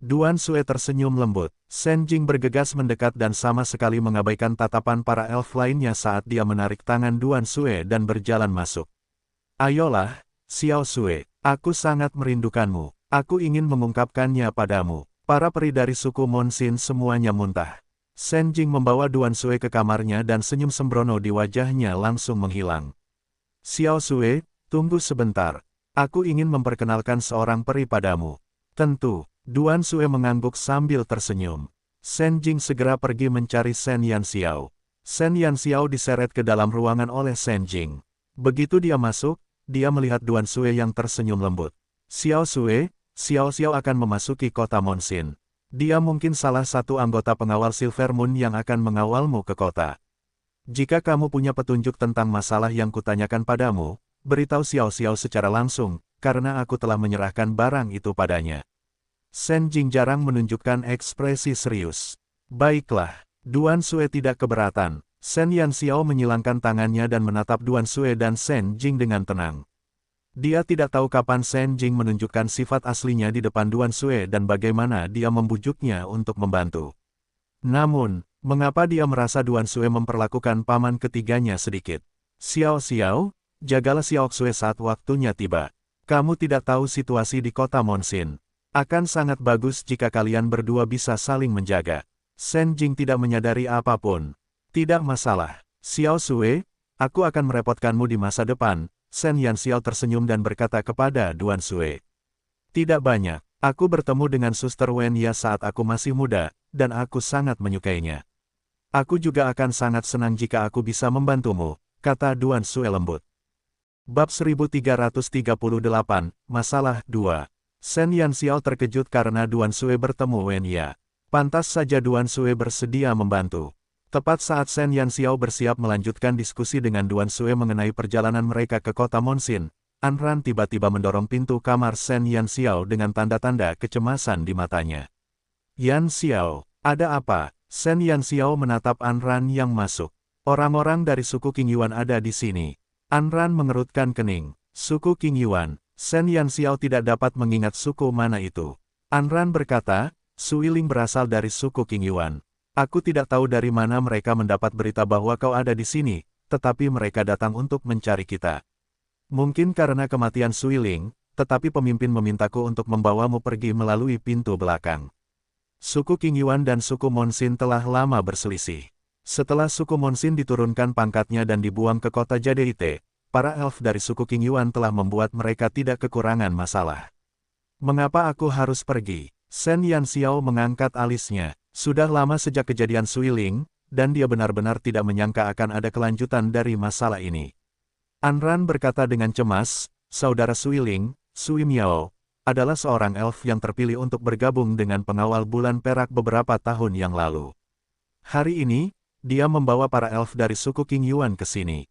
Duan Sue tersenyum lembut. Shen Jing bergegas mendekat dan sama sekali mengabaikan tatapan para elf lainnya saat dia menarik tangan Duan Sue dan berjalan masuk. Ayolah, Xiao Sue, aku sangat merindukanmu. Aku ingin mengungkapkannya padamu. Para peri dari suku Monsin semuanya muntah. Shen Jing membawa Duan Sue ke kamarnya dan senyum sembrono di wajahnya langsung menghilang. Xiao Sue, tunggu sebentar. Aku ingin memperkenalkan seorang peri padamu. Tentu, Duan Sue mengangguk sambil tersenyum. Shen Jing segera pergi mencari Shen Yanxiao. Shen Yanxiao diseret ke dalam ruangan oleh Shen Jing. Begitu dia masuk, dia melihat Duan Sue yang tersenyum lembut. Xiao Sue, Xiao Xiao akan memasuki kota Monsin. Dia mungkin salah satu anggota pengawal Silver Moon yang akan mengawalmu ke kota. Jika kamu punya petunjuk tentang masalah yang kutanyakan padamu, beritahu Xiao Xiao secara langsung, karena aku telah menyerahkan barang itu padanya. Shen Jing jarang menunjukkan ekspresi serius. Baiklah, Duan Sue tidak keberatan. Shen Yanxiao menyilangkan tangannya dan menatap Duan Sue dan Shen Jing dengan tenang. Dia tidak tahu kapan Shen Jing menunjukkan sifat aslinya di depan Duan Sue dan bagaimana dia membujuknya untuk membantu. Namun, mengapa dia merasa Duan Sue memperlakukan paman ketiganya sedikit? Xiao Xiao, jagalah Xiao Xue saat waktunya tiba. Kamu tidak tahu situasi di kota Monsin. Akan sangat bagus jika kalian berdua bisa saling menjaga. Shen Jing tidak menyadari apapun. Tidak masalah. Xiao Sue, aku akan merepotkanmu di masa depan. Shen Yanxiao tersenyum dan berkata kepada Duan Sue. Tidak banyak. Aku bertemu dengan Suster Wen Ya saat aku masih muda, dan aku sangat menyukainya. Aku juga akan sangat senang jika aku bisa membantumu, kata Duan Sue lembut. Bab 1338, Masalah 2. Shen Yanxiao terkejut karena Duan Sue bertemu Wen Ya. Pantas saja Duan Sue bersedia membantu. Tepat saat Shen Yanxiao bersiap melanjutkan diskusi dengan Duan Sue mengenai perjalanan mereka ke kota Monsin, Anran tiba-tiba mendorong pintu kamar Shen Yanxiao dengan tanda-tanda kecemasan di matanya. Yanxiao, ada apa? Shen Yanxiao menatap Anran yang masuk. Orang-orang dari suku Qing Yuan ada di sini. Anran mengerutkan kening. Suku Qing Yuan. Shen Yanxiao tidak dapat mengingat suku mana itu. Anran berkata, Suiling berasal dari suku Qing Yuan. Aku tidak tahu dari mana mereka mendapat berita bahwa kau ada di sini, tetapi mereka datang untuk mencari kita. Mungkin karena kematian Suiling, tetapi pemimpin memintaku untuk membawamu pergi melalui pintu belakang. Suku Qing Yuan dan suku Monsin telah lama berselisih. Setelah suku Monsin diturunkan pangkatnya dan dibuang ke kota Jadeite, para elf dari suku Qing Yuan telah membuat mereka tidak kekurangan masalah. Mengapa aku harus pergi? Shen Yanxiao mengangkat alisnya. Sudah lama sejak kejadian Suiling, dan dia benar-benar tidak menyangka akan ada kelanjutan dari masalah ini. Anran berkata dengan cemas, saudara Suiling, Sui Miao, adalah seorang elf yang terpilih untuk bergabung dengan pengawal bulan perak beberapa tahun yang lalu. Hari ini, dia membawa para elf dari suku Qing Yuan ke sini.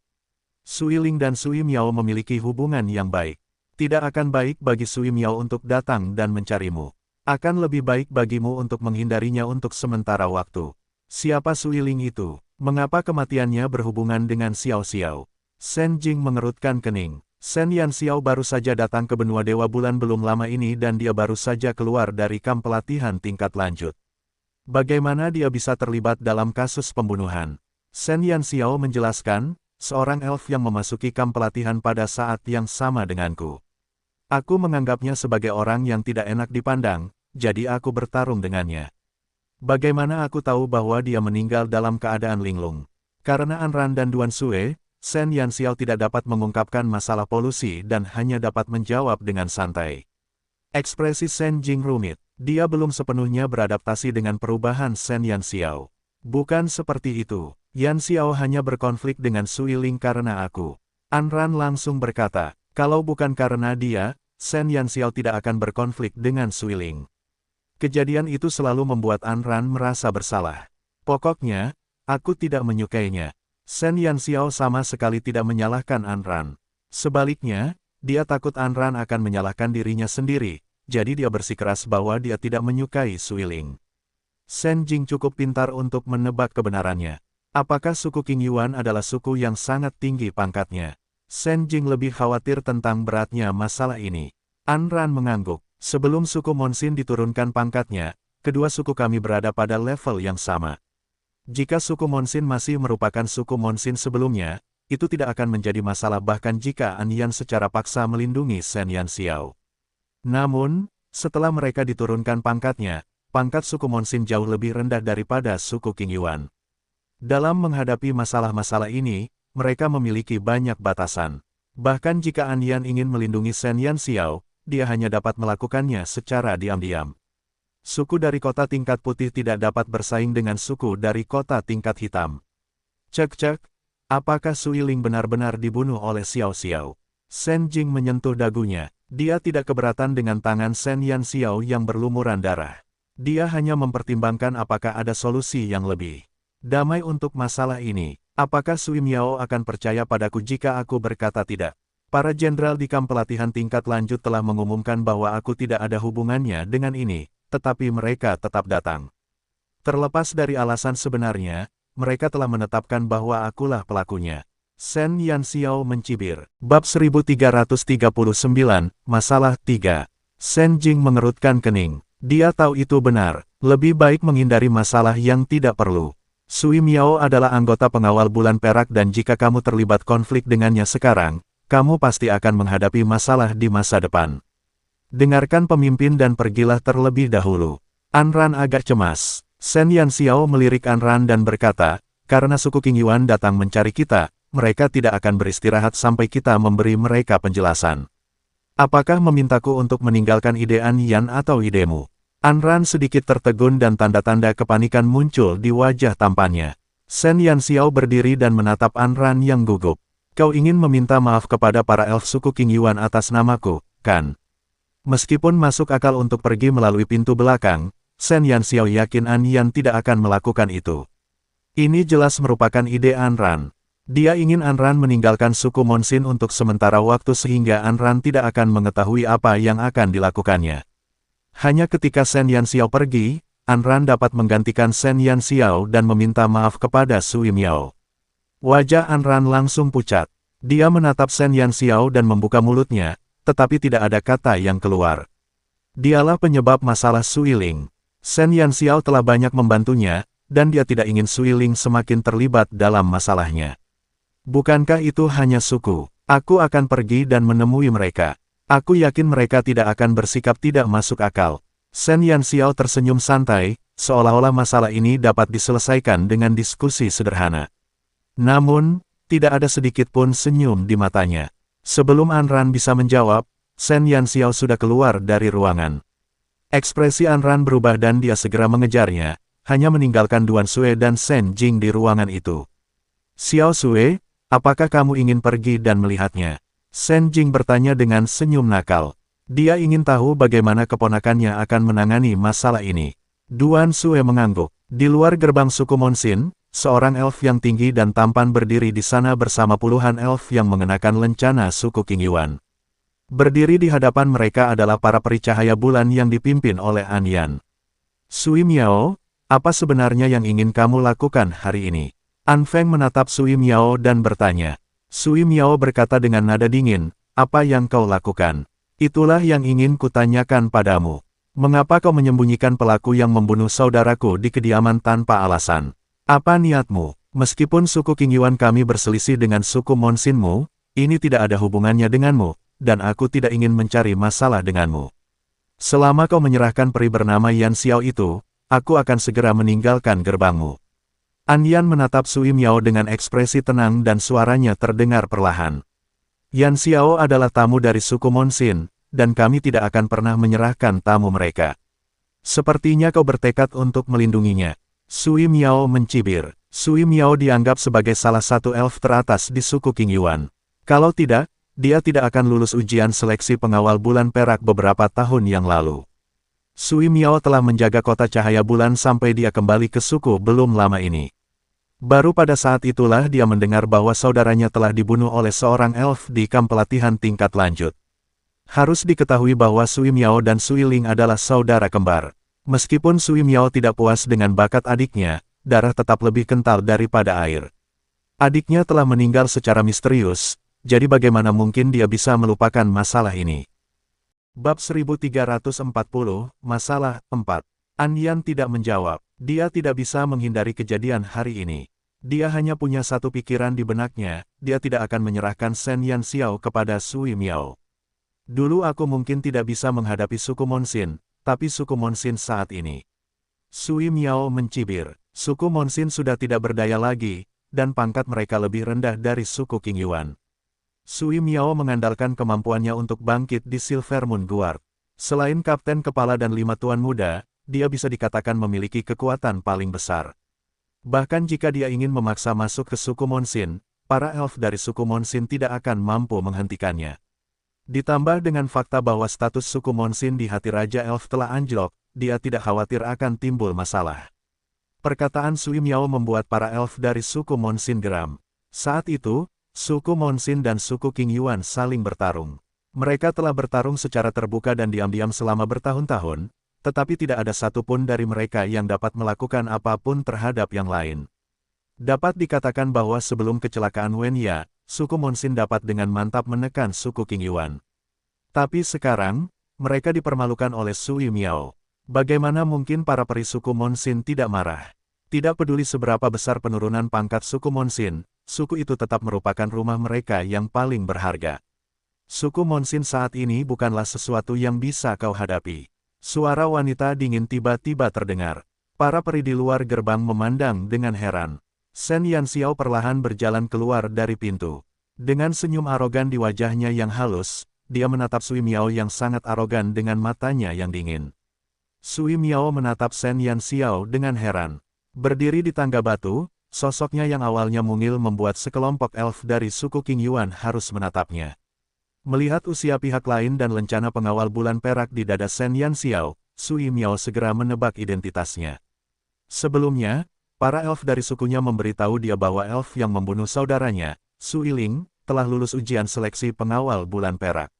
Suiling dan Sui Miao memiliki hubungan yang baik. Tidak akan baik bagi Sui Miao untuk datang dan mencarimu. Akan lebih baik bagimu untuk menghindarinya untuk sementara waktu. Siapa Suiling itu? Mengapa kematiannya berhubungan dengan Xiao Xiao? Shen Jing mengerutkan kening. Shen Yanxiao baru saja datang ke benua Dewa Bulan belum lama ini dan dia baru saja keluar dari kamp pelatihan tingkat lanjut. Bagaimana dia bisa terlibat dalam kasus pembunuhan? Shen Yanxiao menjelaskan, seorang elf yang memasuki kamp pelatihan pada saat yang sama denganku. Aku menganggapnya sebagai orang yang tidak enak dipandang, jadi aku bertarung dengannya. Bagaimana aku tahu bahwa dia meninggal dalam keadaan linglung? Karena Anran dan Duan Sue, Shen Yanxiao tidak dapat mengungkapkan masalah polusi dan hanya dapat menjawab dengan santai. Ekspresi Shen Jing rumit. Dia belum sepenuhnya beradaptasi dengan perubahan Shen Yanxiao. Bukan seperti itu. Yanxiao hanya berkonflik dengan Sui Ling karena aku. Anran langsung berkata, kalau bukan karena dia, Shen Yanxiao tidak akan berkonflik dengan Sui Ling. Kejadian itu selalu membuat Anran merasa bersalah. Pokoknya, aku tidak menyukainya. Shen Yanxiao sama sekali tidak menyalahkan Anran. Sebaliknya, dia takut Anran akan menyalahkan dirinya sendiri, jadi dia bersikeras bahwa dia tidak menyukai Sui Ling. Shen Jing cukup pintar untuk menebak kebenarannya. Apakah suku Qing Yuan adalah suku yang sangat tinggi pangkatnya? Shen Jing lebih khawatir tentang beratnya masalah ini. Anran mengangguk. Sebelum suku Monsin diturunkan pangkatnya, kedua suku kami berada pada level yang sama. Jika suku Monsin masih merupakan suku Monsin sebelumnya, itu tidak akan menjadi masalah bahkan jika An Yan secara paksa melindungi Shen Yanxiao. Namun, setelah mereka diturunkan pangkatnya, pangkat suku Monsin jauh lebih rendah daripada suku Qing Yuan. Dalam menghadapi masalah-masalah ini, mereka memiliki banyak batasan. Bahkan jika An Yan ingin melindungi Shen Yanxiao, dia hanya dapat melakukannya secara diam-diam. Suku dari kota tingkat putih tidak dapat bersaing dengan suku dari kota tingkat hitam. Cek-cek, apakah Sui Ling benar-benar dibunuh oleh Xiao Xiao? Shen Jing menyentuh dagunya. Dia tidak keberatan dengan tangan Shen Yanxiao yang berlumuran darah. Dia hanya mempertimbangkan apakah ada solusi yang lebih damai untuk masalah ini. Apakah Sui Miao akan percaya padaku jika aku berkata tidak? Para jenderal di kamp pelatihan tingkat lanjut telah mengumumkan bahwa aku tidak ada hubungannya dengan ini, tetapi mereka tetap datang. Terlepas dari alasan sebenarnya, mereka telah menetapkan bahwa akulah pelakunya. Shen Yanxiao mencibir. Bab 1339, Masalah 3. Shen Jing mengerutkan kening. Dia tahu itu benar, lebih baik menghindari masalah yang tidak perlu. Sui Miao adalah anggota pengawal bulan perak dan jika kamu terlibat konflik dengannya sekarang, kamu pasti akan menghadapi masalah di masa depan. Dengarkan pemimpin dan pergilah terlebih dahulu. Anran agak cemas. Shen Yanxiao melirik Anran dan berkata, karena suku Qing Yuan datang mencari kita, mereka tidak akan beristirahat sampai kita memberi mereka penjelasan. Apakah memintaku untuk meninggalkan ide An Yan atau idemu? Anran sedikit tertegun dan tanda-tanda kepanikan muncul di wajah tampannya. Shen Yanxiao berdiri dan menatap Anran yang gugup. Kau ingin meminta maaf kepada para elf suku Qing Yuan atas namaku, kan? Meskipun masuk akal untuk pergi melalui pintu belakang, Shen Yanxiao yakin An Yan tidak akan melakukan itu. Ini jelas merupakan ide Anran. Dia ingin Anran meninggalkan suku Monsin untuk sementara waktu sehingga Anran tidak akan mengetahui apa yang akan dilakukannya. Hanya ketika Shen Yanxiao pergi, Anran dapat menggantikan Shen Yanxiao dan meminta maaf kepada Sui Miao. Wajah Anran langsung pucat. Dia menatap Shen Yanxiao dan membuka mulutnya, tetapi tidak ada kata yang keluar. Dialah penyebab masalah Sui Ling. Shen Yanxiao telah banyak membantunya, dan dia tidak ingin Sui Ling semakin terlibat dalam masalahnya. Bukankah itu hanya suku? Aku akan pergi dan menemui mereka. Aku yakin mereka tidak akan bersikap tidak masuk akal. Shen Yanxiao tersenyum santai, seolah-olah masalah ini dapat diselesaikan dengan diskusi sederhana. Namun, tidak ada sedikit pun senyum di matanya. Sebelum Anran bisa menjawab, Shen Yanxiao sudah keluar dari ruangan. Ekspresi Anran berubah dan dia segera mengejarnya, hanya meninggalkan Duan Sue dan Shen Jing di ruangan itu. Xiao Sue, apakah kamu ingin pergi dan melihatnya? Shen Jing bertanya dengan senyum nakal. Dia ingin tahu bagaimana keponakannya akan menangani masalah ini. Duan Sue mengangguk. Di luar gerbang suku Monsin, seorang elf yang tinggi dan tampan berdiri di sana bersama puluhan elf yang mengenakan lencana suku Qing Yuan. Berdiri di hadapan mereka adalah para peri cahaya bulan yang dipimpin oleh An Yan. Sui Miao, apa sebenarnya yang ingin kamu lakukan hari ini? An Feng menatap Sui Miao dan bertanya. Sui Miao berkata dengan nada dingin, apa yang kau lakukan? Itulah yang ingin kutanyakan padamu. Mengapa kau menyembunyikan pelaku yang membunuh saudaraku di kediaman tanpa alasan? Apa niatmu? Meskipun suku Qing Yuan kami berselisih dengan suku Monsinmu, ini tidak ada hubungannya denganmu, dan aku tidak ingin mencari masalah denganmu. Selama kau menyerahkan peri bernama Yan Xiao itu, aku akan segera meninggalkan gerbangmu. An Yan menatap Sui Miao dengan ekspresi tenang dan suaranya terdengar perlahan. Yan Xiao adalah tamu dari suku Monsin, dan kami tidak akan pernah menyerahkan tamu mereka. Sepertinya kau bertekad untuk melindunginya. Sui Miao mencibir. Sui Miao dianggap sebagai salah satu elf teratas di suku King Yuan. Kalau tidak, dia tidak akan lulus ujian seleksi pengawal bulan perak beberapa tahun yang lalu. Sui Miao telah menjaga kota cahaya bulan sampai dia kembali ke suku belum lama ini. Baru pada saat itulah dia mendengar bahwa saudaranya telah dibunuh oleh seorang elf di kamp pelatihan tingkat lanjut. Harus diketahui bahwa Sui Miao dan Sui Ling adalah saudara kembar. Meskipun Sui Miao tidak puas dengan bakat adiknya, darah tetap lebih kental daripada air. Adiknya telah meninggal secara misterius, jadi bagaimana mungkin dia bisa melupakan masalah ini? Bab 1340, Masalah 4. An Yan tidak menjawab. Dia tidak bisa menghindari kejadian hari ini. Dia hanya punya satu pikiran di benaknya, dia tidak akan menyerahkan Shen Yan Xiao kepada Sui Miao. Dulu aku mungkin tidak bisa menghadapi suku Monsin, tapi suku Monsin saat ini. Sui Miao mencibir. Suku Monsin sudah tidak berdaya lagi, dan pangkat mereka lebih rendah dari suku King Yuan. Sui Miao mengandalkan kemampuannya untuk bangkit di Silver Moon Guard. Selain kapten kepala dan 5 tuan muda, dia bisa dikatakan memiliki kekuatan paling besar. Bahkan jika dia ingin memaksa masuk ke suku Monsin, para elf dari suku Monsin tidak akan mampu menghentikannya. Ditambah dengan fakta bahwa status suku Monsin di hati Raja Elf telah anjlok, dia tidak khawatir akan timbul masalah. Perkataan Sui Miao membuat para elf dari suku Monsin geram. Saat itu, suku Monsin dan suku King Yuan saling bertarung. Mereka telah bertarung secara terbuka dan diam-diam selama bertahun-tahun, tetapi tidak ada satupun dari mereka yang dapat melakukan apapun terhadap yang lain. Dapat dikatakan bahwa sebelum kecelakaan Wen Ya, suku Monsin dapat dengan mantap menekan suku King Yuan. Tapi sekarang, mereka dipermalukan oleh Sui Miao. Bagaimana mungkin para peri suku Monsin tidak marah? Tidak peduli seberapa besar penurunan pangkat suku Monsin, suku itu tetap merupakan rumah mereka yang paling berharga. Suku Monsin saat ini bukanlah sesuatu yang bisa kau hadapi. Suara wanita dingin tiba-tiba terdengar. Para peri di luar gerbang memandang dengan heran. Shen Yan Xiao perlahan berjalan keluar dari pintu. Dengan senyum arogan di wajahnya yang halus, dia menatap Sui Miao yang sangat arogan dengan matanya yang dingin. Sui Miao menatap Shen Yan Xiao dengan heran. Berdiri di tangga batu, sosoknya yang awalnya mungil membuat sekelompok elf dari suku King Yuan harus menatapnya. Melihat usia pihak lain dan lencana pengawal bulan perak di dada Shen Yan Xiao, Sui Miao segera menebak identitasnya. Sebelumnya, para elf dari sukunya memberitahu dia bahwa elf yang membunuh saudaranya, Sui Ling, telah lulus ujian seleksi pengawal bulan perak.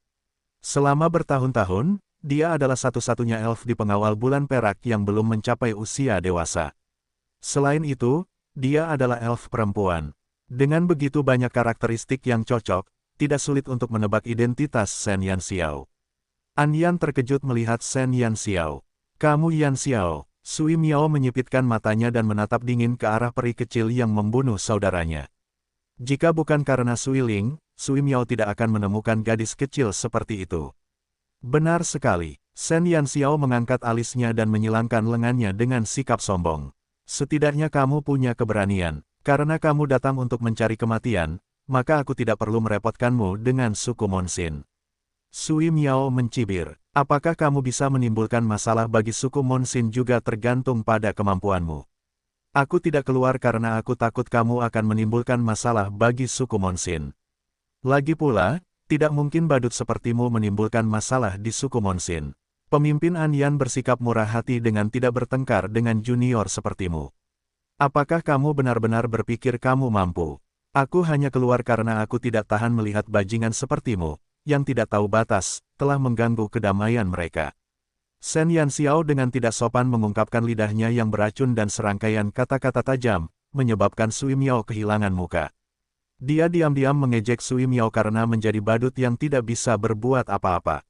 Selama bertahun-tahun, dia adalah satu-satunya elf di pengawal bulan perak yang belum mencapai usia dewasa. Selain itu, dia adalah elf perempuan. Dengan begitu banyak karakteristik yang cocok, tidak sulit untuk menebak identitas Shen Yan Xiao. An Yan terkejut melihat Shen Yan Xiao. Kamu Yan Xiao. Sui Miao menyipitkan matanya dan menatap dingin ke arah peri kecil yang membunuh saudaranya. Jika bukan karena Sui Ling, Sui Miao tidak akan menemukan gadis kecil seperti itu. Benar sekali. Shen Yan Xiao mengangkat alisnya dan menyilangkan lengannya dengan sikap sombong. Setidaknya kamu punya keberanian. Karena kamu datang untuk mencari kematian, maka aku tidak perlu merepotkanmu dengan suku Monsin. Sui Miao mencibir. Apakah kamu bisa menimbulkan masalah bagi suku Monsin juga tergantung pada kemampuanmu. Aku tidak keluar karena aku takut kamu akan menimbulkan masalah bagi suku Monsin. Lagi pula, tidak mungkin badut sepertimu menimbulkan masalah di suku Monsin. Pemimpin An Yan bersikap murah hati dengan tidak bertengkar dengan junior sepertimu. Apakah kamu benar-benar berpikir kamu mampu? Aku hanya keluar karena aku tidak tahan melihat bajingan sepertimu, yang tidak tahu batas, telah mengganggu kedamaian mereka. Shen Yan Xiao dengan tidak sopan mengungkapkan lidahnya yang beracun dan serangkaian kata-kata tajam, menyebabkan Sui Miao kehilangan muka. Dia diam-diam mengejek Sui Miao karena menjadi badut yang tidak bisa berbuat apa-apa.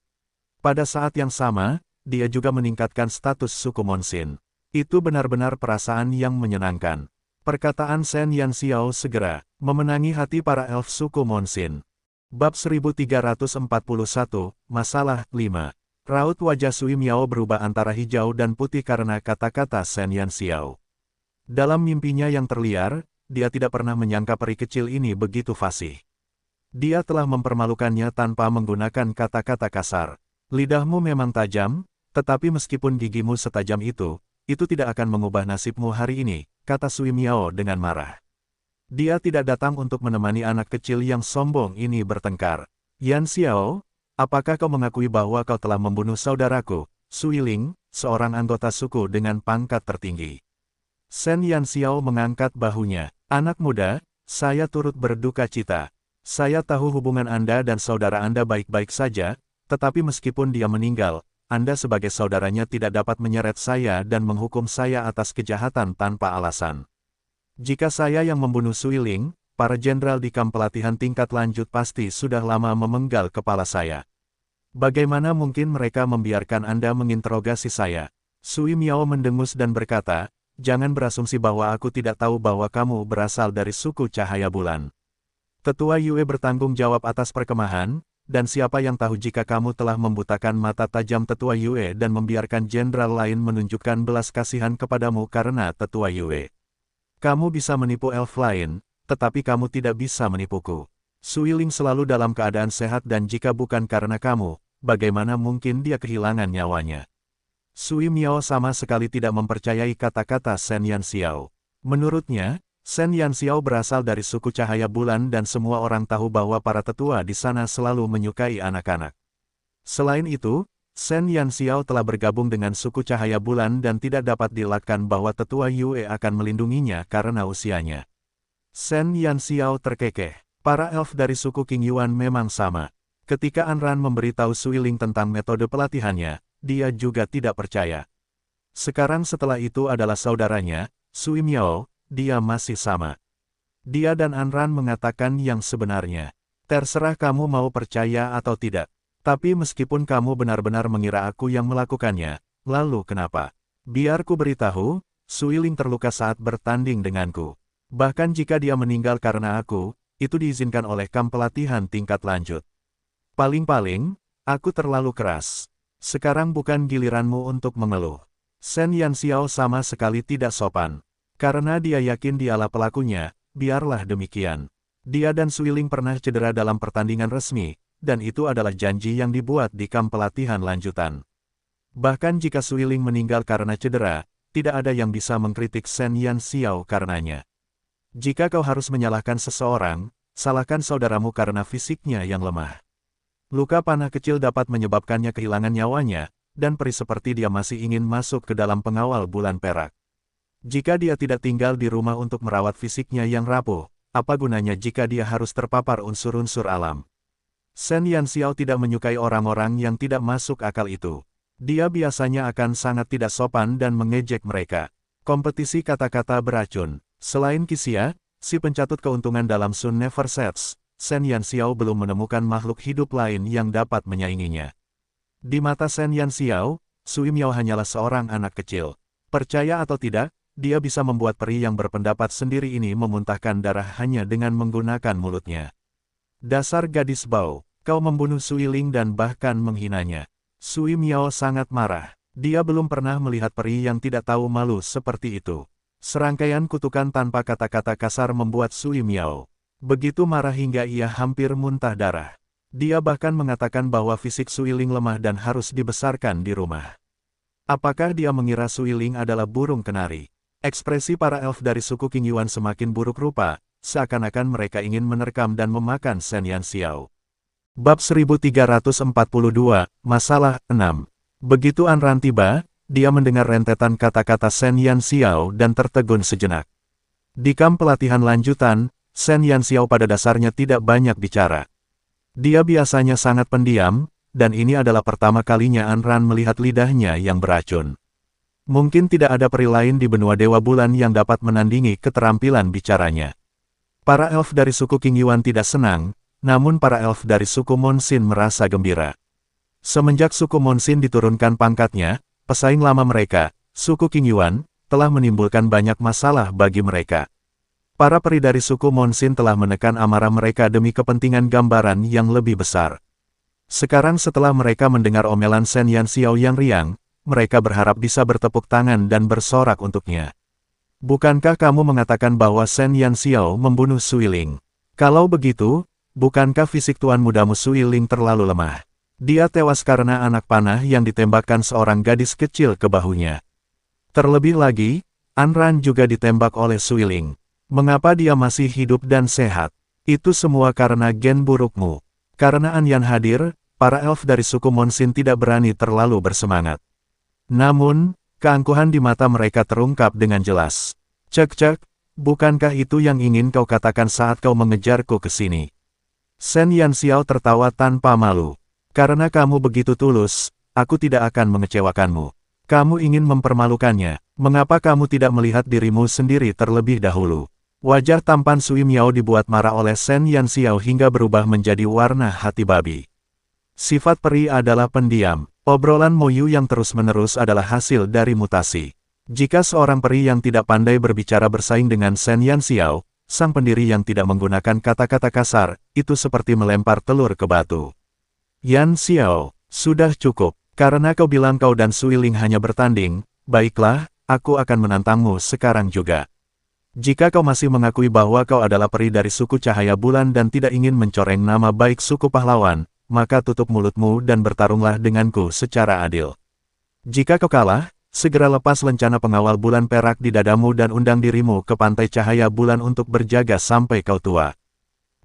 Pada saat yang sama, dia juga meningkatkan status suku Monsin. Itu benar-benar perasaan yang menyenangkan. Perkataan Shen Yan Xiao segera memenangi hati para elf suku Monsin. Bab 1341, Masalah 5. Raut wajah Sui Miao berubah antara hijau dan putih karena kata-kata Shen Yan Xiao. Dalam mimpinya yang terliar, dia tidak pernah menyangka peri kecil ini begitu fasih. Dia telah mempermalukannya tanpa menggunakan kata-kata kasar. Lidahmu memang tajam, tetapi meskipun gigimu setajam itu tidak akan mengubah nasibmu hari ini, kata Sui Miao dengan marah. Dia tidak datang untuk menemani anak kecil yang sombong ini bertengkar. Yan Xiao, apakah kau mengakui bahwa kau telah membunuh saudaraku, Sui Ling, seorang anggota suku dengan pangkat tertinggi? Shen Yan Xiao mengangkat bahunya. Anak muda, saya turut berduka cita. Saya tahu hubungan Anda dan saudara Anda baik-baik saja, tetapi meskipun dia meninggal, Anda sebagai saudaranya tidak dapat menyeret saya dan menghukum saya atas kejahatan tanpa alasan. Jika saya yang membunuh Sui Ling, para jenderal di kamp pelatihan tingkat lanjut pasti sudah lama memenggal kepala saya. Bagaimana mungkin mereka membiarkan Anda menginterogasi saya? Sui Miao mendengus dan berkata, jangan berasumsi bahwa aku tidak tahu bahwa kamu berasal dari suku Cahaya Bulan. Tetua Yue bertanggung jawab atas perkemahan, dan siapa yang tahu jika kamu telah membutakan mata tajam Tetua Yue dan membiarkan jenderal lain menunjukkan belas kasihan kepadamu karena Tetua Yue. Kamu bisa menipu elf lain, tetapi kamu tidak bisa menipuku. Sui Ling selalu dalam keadaan sehat dan jika bukan karena kamu, bagaimana mungkin dia kehilangan nyawanya? Sui Miao sama sekali tidak mempercayai kata-kata Shen Yan Xiao. Menurutnya, Shen Yan Xiao berasal dari suku Cahaya Bulan dan semua orang tahu bahwa para tetua di sana selalu menyukai anak-anak. Selain itu, Shen Yan Xiao telah bergabung dengan suku Cahaya Bulan dan tidak dapat dielakkan bahwa tetua Yue akan melindunginya karena usianya. Shen Yan Xiao terkekeh. Para elf dari suku King Yuan memang sama. Ketika Anran memberitahu Sui Ling tentang metode pelatihannya, dia juga tidak percaya. Sekarang setelah itu adalah saudaranya, Sui Miao, dia masih sama. Dia dan Anran mengatakan yang sebenarnya. Terserah kamu mau percaya atau tidak. Tapi meskipun kamu benar-benar mengira aku yang melakukannya, lalu kenapa? Biar ku beritahu, Sui Ling terluka saat bertanding denganku. Bahkan jika dia meninggal karena aku, itu diizinkan oleh kamp pelatihan tingkat lanjut. Paling-paling, aku terlalu keras. Sekarang bukan giliranmu untuk mengeluh. Shen Yan Xiao sama sekali tidak sopan. Karena dia yakin dialah pelakunya, biarlah demikian. Dia dan Sui Ling pernah cedera dalam pertandingan resmi, dan itu adalah janji yang dibuat di kamp pelatihan lanjutan. Bahkan jika Sui Ling meninggal karena cedera, tidak ada yang bisa mengkritik Shen Yan Xiao karenanya. Jika kau harus menyalahkan seseorang, salahkan saudaramu karena fisiknya yang lemah. Luka panah kecil dapat menyebabkannya kehilangan nyawanya, dan peri seperti dia masih ingin masuk ke dalam pengawal bulan perak. Jika dia tidak tinggal di rumah untuk merawat fisiknya yang rapuh, apa gunanya jika dia harus terpapar unsur-unsur alam? Shen Yan Xiao tidak menyukai orang-orang yang tidak masuk akal itu. Dia biasanya akan sangat tidak sopan dan mengejek mereka. Kompetisi kata-kata beracun. Selain Qixia, si pencatut keuntungan dalam Sun Never Sets, Shen Yan Xiao belum menemukan makhluk hidup lain yang dapat menyainginya. Di mata Shen Yan Xiao, Sui Miao hanyalah seorang anak kecil. Percaya atau tidak, dia bisa membuat peri yang berpendapat sendiri ini memuntahkan darah hanya dengan menggunakan mulutnya. Dasar gadis bau, kau membunuh Sui Ling dan bahkan menghinanya. Sui Miao sangat marah. Dia belum pernah melihat peri yang tidak tahu malu seperti itu. Serangkaian kutukan tanpa kata-kata kasar membuat Sui Miao begitu marah hingga ia hampir muntah darah. Dia bahkan mengatakan bahwa fisik Sui Ling lemah dan harus dibesarkan di rumah. Apakah dia mengira Sui Ling adalah burung kenari? Ekspresi para elf dari suku King Yuan semakin buruk rupa, seakan-akan mereka ingin menerkam dan memakan Shen Yan Xiao. Bab 1342, Masalah 6. Begitu Anran tiba, dia mendengar rentetan kata-kata Shen Yan Xiao dan tertegun sejenak. Di kamp pelatihan lanjutan, Shen Yan Xiao pada dasarnya tidak banyak bicara. Dia biasanya sangat pendiam, dan ini adalah pertama kalinya Anran melihat lidahnya yang beracun. Mungkin tidak ada peri lain di benua Dewa Bulan yang dapat menandingi keterampilan bicaranya. Para elf dari suku King Yuan tidak senang, namun para elf dari suku Monsin merasa gembira. Semenjak suku Monsin diturunkan pangkatnya, pesaing lama mereka, suku King Yuan, telah menimbulkan banyak masalah bagi mereka. Para peri dari suku Monsin telah menekan amarah mereka demi kepentingan gambaran yang lebih besar. Sekarang setelah mereka mendengar omelan Shen Yan Xiao yang riang, mereka berharap bisa bertepuk tangan dan bersorak untuknya. Bukankah kamu mengatakan bahwa Shen Yanxiao membunuh Suiling? Kalau begitu, bukankah fisik tuan mudamu Suiling terlalu lemah? Dia tewas karena anak panah yang ditembakkan seorang gadis kecil ke bahunya. Terlebih lagi, Anran juga ditembak oleh Suiling. Mengapa dia masih hidup dan sehat? Itu semua karena gen burukmu. Karena Anyan hadir, para elf dari suku Monsin tidak berani terlalu bersemangat. Namun, keangkuhan di mata mereka terungkap dengan jelas. Cek-cek, bukankah itu yang ingin kau katakan saat kau mengejarku ke sini? Shen Yanxiao tertawa tanpa malu. Karena kamu begitu tulus, aku tidak akan mengecewakanmu. Kamu ingin mempermalukannya, mengapa kamu tidak melihat dirimu sendiri terlebih dahulu? Wajah tampan Sui Miao dibuat marah oleh Shen Yanxiao hingga berubah menjadi warna hati babi. Sifat peri adalah pendiam. Obrolan Moyu yang terus-menerus adalah hasil dari mutasi. Jika seorang peri yang tidak pandai berbicara bersaing dengan Shen Yanxiao, sang pendiri yang tidak menggunakan kata-kata kasar, itu seperti melempar telur ke batu. Yanxiao, sudah cukup. Karena kau bilang kau dan Suiling hanya bertanding, baiklah, aku akan menantangmu sekarang juga. Jika kau masih mengakui bahwa kau adalah peri dari suku Cahaya Bulan dan tidak ingin mencoreng nama baik suku pahlawan, maka tutup mulutmu dan bertarunglah denganku secara adil. Jika kau kalah, segera lepas lencana pengawal bulan perak di dadamu dan undang dirimu ke pantai Cahaya Bulan untuk berjaga sampai kau tua.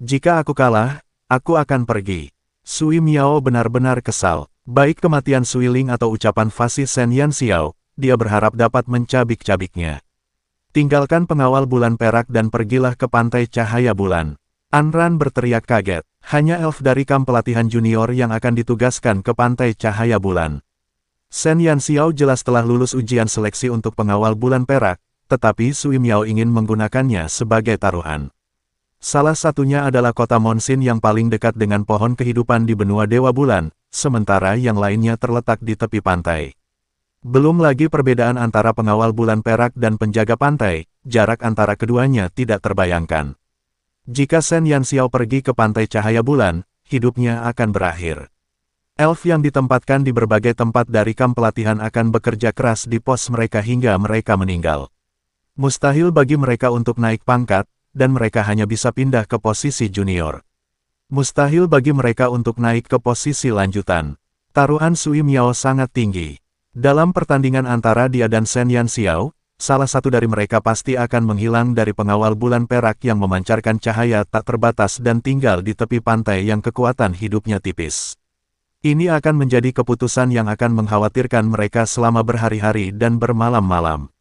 Jika aku kalah, aku akan pergi. Sui Miao benar-benar kesal. Baik kematian Suiling atau ucapan fasih Shen Yanxiao, dia berharap dapat mencabik-cabiknya. Tinggalkan pengawal bulan perak dan pergilah ke pantai Cahaya Bulan. Anran berteriak kaget. Hanya elf dari kamp pelatihan junior yang akan ditugaskan ke pantai Cahaya Bulan. Shen Yanxiao jelas telah lulus ujian seleksi untuk pengawal bulan perak, tetapi Sui Miao ingin menggunakannya sebagai taruhan. Salah satunya adalah kota Monsin yang paling dekat dengan pohon kehidupan di benua Dewa Bulan, sementara yang lainnya terletak di tepi pantai. Belum lagi perbedaan antara pengawal bulan perak dan penjaga pantai, jarak antara keduanya tidak terbayangkan. Jika Shen Yanxiao pergi ke pantai Cahaya Bulan, hidupnya akan berakhir. Elf yang ditempatkan di berbagai tempat dari kamp pelatihan akan bekerja keras di pos mereka hingga mereka meninggal. Mustahil bagi mereka untuk naik pangkat, dan mereka hanya bisa pindah ke posisi junior. Mustahil bagi mereka untuk naik ke posisi lanjutan. Taruhan Sui Miao sangat tinggi. Dalam pertandingan antara dia dan Shen Yanxiao, salah satu dari mereka pasti akan menghilang dari pengawal bulan perak yang memancarkan cahaya tak terbatas dan tinggal di tepi pantai yang kekuatan hidupnya tipis. Ini akan menjadi keputusan yang akan mengkhawatirkan mereka selama berhari-hari dan bermalam-malam.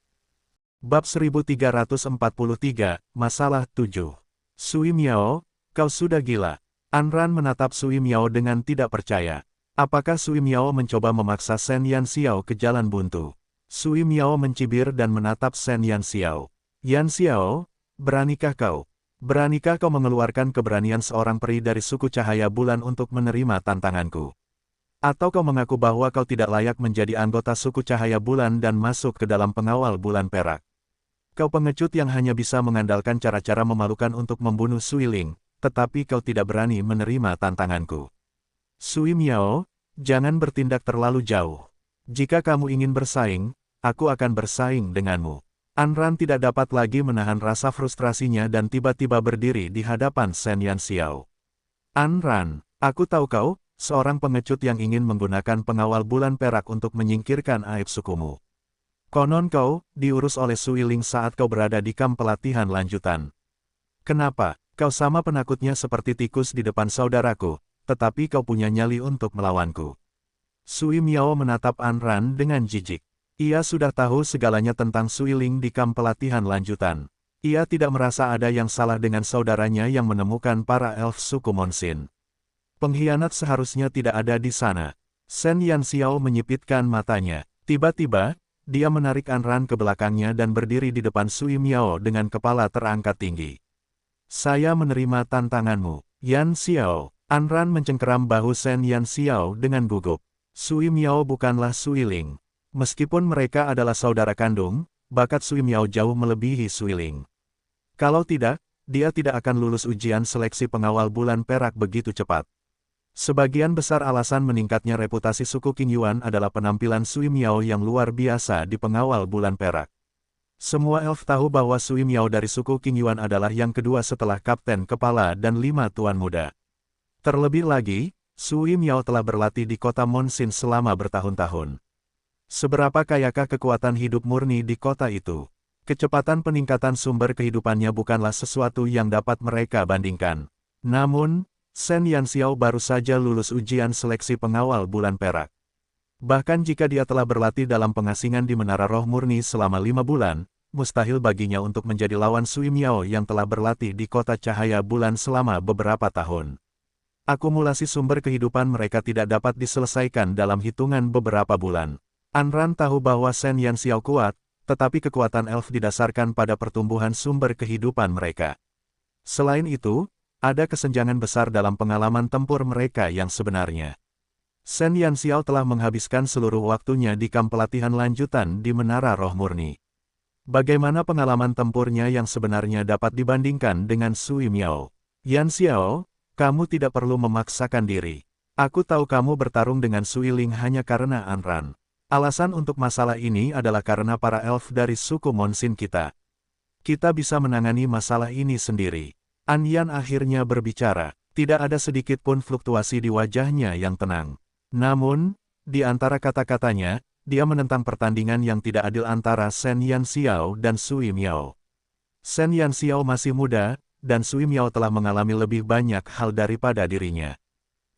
Bab 1343, Masalah 7. Sui Miao, kau sudah gila. Anran menatap Sui Miao dengan tidak percaya. Apakah Sui Miao mencoba memaksa Shen Yanxiao ke jalan buntu? Sui Miao mencibir dan menatap Shen Yanxiao. Yanxiao, beranikah kau? Beranikah kau mengeluarkan keberanian seorang peri dari suku Cahaya Bulan untuk menerima tantanganku? Atau kau mengaku bahwa kau tidak layak menjadi anggota suku Cahaya Bulan dan masuk ke dalam pengawal bulan perak? Kau pengecut yang hanya bisa mengandalkan cara-cara memalukan untuk membunuh Suiling, tetapi kau tidak berani menerima tantanganku. Sui Miao, jangan bertindak terlalu jauh. Jika kamu ingin bersaing, aku akan bersaing denganmu. Anran tidak dapat lagi menahan rasa frustrasinya dan tiba-tiba berdiri di hadapan Shen Yanxiao. Anran, aku tahu kau, seorang pengecut yang ingin menggunakan pengawal bulan perak untuk menyingkirkan aib sukumu. Konon kau, diurus oleh Suiling saat kau berada di kamp pelatihan lanjutan. Kenapa, kau sama penakutnya seperti tikus di depan saudaraku, tetapi kau punya nyali untuk melawanku? Sui Miao menatap Anran dengan jijik. Ia sudah tahu segalanya tentang Suiling di kamp pelatihan lanjutan. Ia tidak merasa ada yang salah dengan saudaranya yang menemukan para elf suku Monsin. Pengkhianat seharusnya tidak ada di sana. Shen Yanxiao menyipitkan matanya. Tiba-tiba, dia menarik Anran ke belakangnya dan berdiri di depan Sui Miao dengan kepala terangkat tinggi. Saya menerima tantanganmu, Yanxiao. Anran mencengkeram bahu Shen Yanxiao dengan gugup. Sui Miao bukanlah Suiling. Meskipun mereka adalah saudara kandung, bakat Sui Miao jauh melebihi Suiling. Kalau tidak, dia tidak akan lulus ujian seleksi pengawal bulan perak begitu cepat. Sebagian besar alasan meningkatnya reputasi suku Qingyuan adalah penampilan Sui Miao yang luar biasa di pengawal bulan perak. Semua elf tahu bahwa Sui Miao dari suku Qing Yuan adalah yang kedua setelah Kapten Kepala dan 5 Tuan Muda. Terlebih lagi, Sui Miao telah berlatih di kota Monsin selama bertahun-tahun. Seberapa kayakah kekuatan hidup murni di kota itu? Kecepatan peningkatan sumber kehidupannya bukanlah sesuatu yang dapat mereka bandingkan. Namun, Shen Yanxiao baru saja lulus ujian seleksi pengawal bulan perak. Bahkan jika dia telah berlatih dalam pengasingan di Menara Roh Murni selama 5 bulan, mustahil baginya untuk menjadi lawan Sui Miao yang telah berlatih di kota cahaya bulan selama beberapa tahun. Akumulasi sumber kehidupan mereka tidak dapat diselesaikan dalam hitungan beberapa bulan. Anran tahu bahwa Shen Yanxiao kuat, tetapi kekuatan elf didasarkan pada pertumbuhan sumber kehidupan mereka. Selain itu, ada kesenjangan besar dalam pengalaman tempur mereka yang sebenarnya. Shen Yanxiao telah menghabiskan seluruh waktunya di kamp pelatihan lanjutan di Menara Roh Murni. Bagaimana pengalaman tempurnya yang sebenarnya dapat dibandingkan dengan Sui Miao? Yanxiao, kamu tidak perlu memaksakan diri. Aku tahu kamu bertarung dengan Sui Ling hanya karena Anran. Alasan untuk masalah ini adalah karena para elf dari suku Monsin kita. Kita bisa menangani masalah ini sendiri. An Yan akhirnya berbicara. Tidak ada sedikit pun fluktuasi di wajahnya yang tenang. Namun, di antara kata-katanya, dia menentang pertandingan yang tidak adil antara Shen Yanxiao dan Sui Miao. Shen Yanxiao masih muda, dan Sui Miao telah mengalami lebih banyak hal daripada dirinya.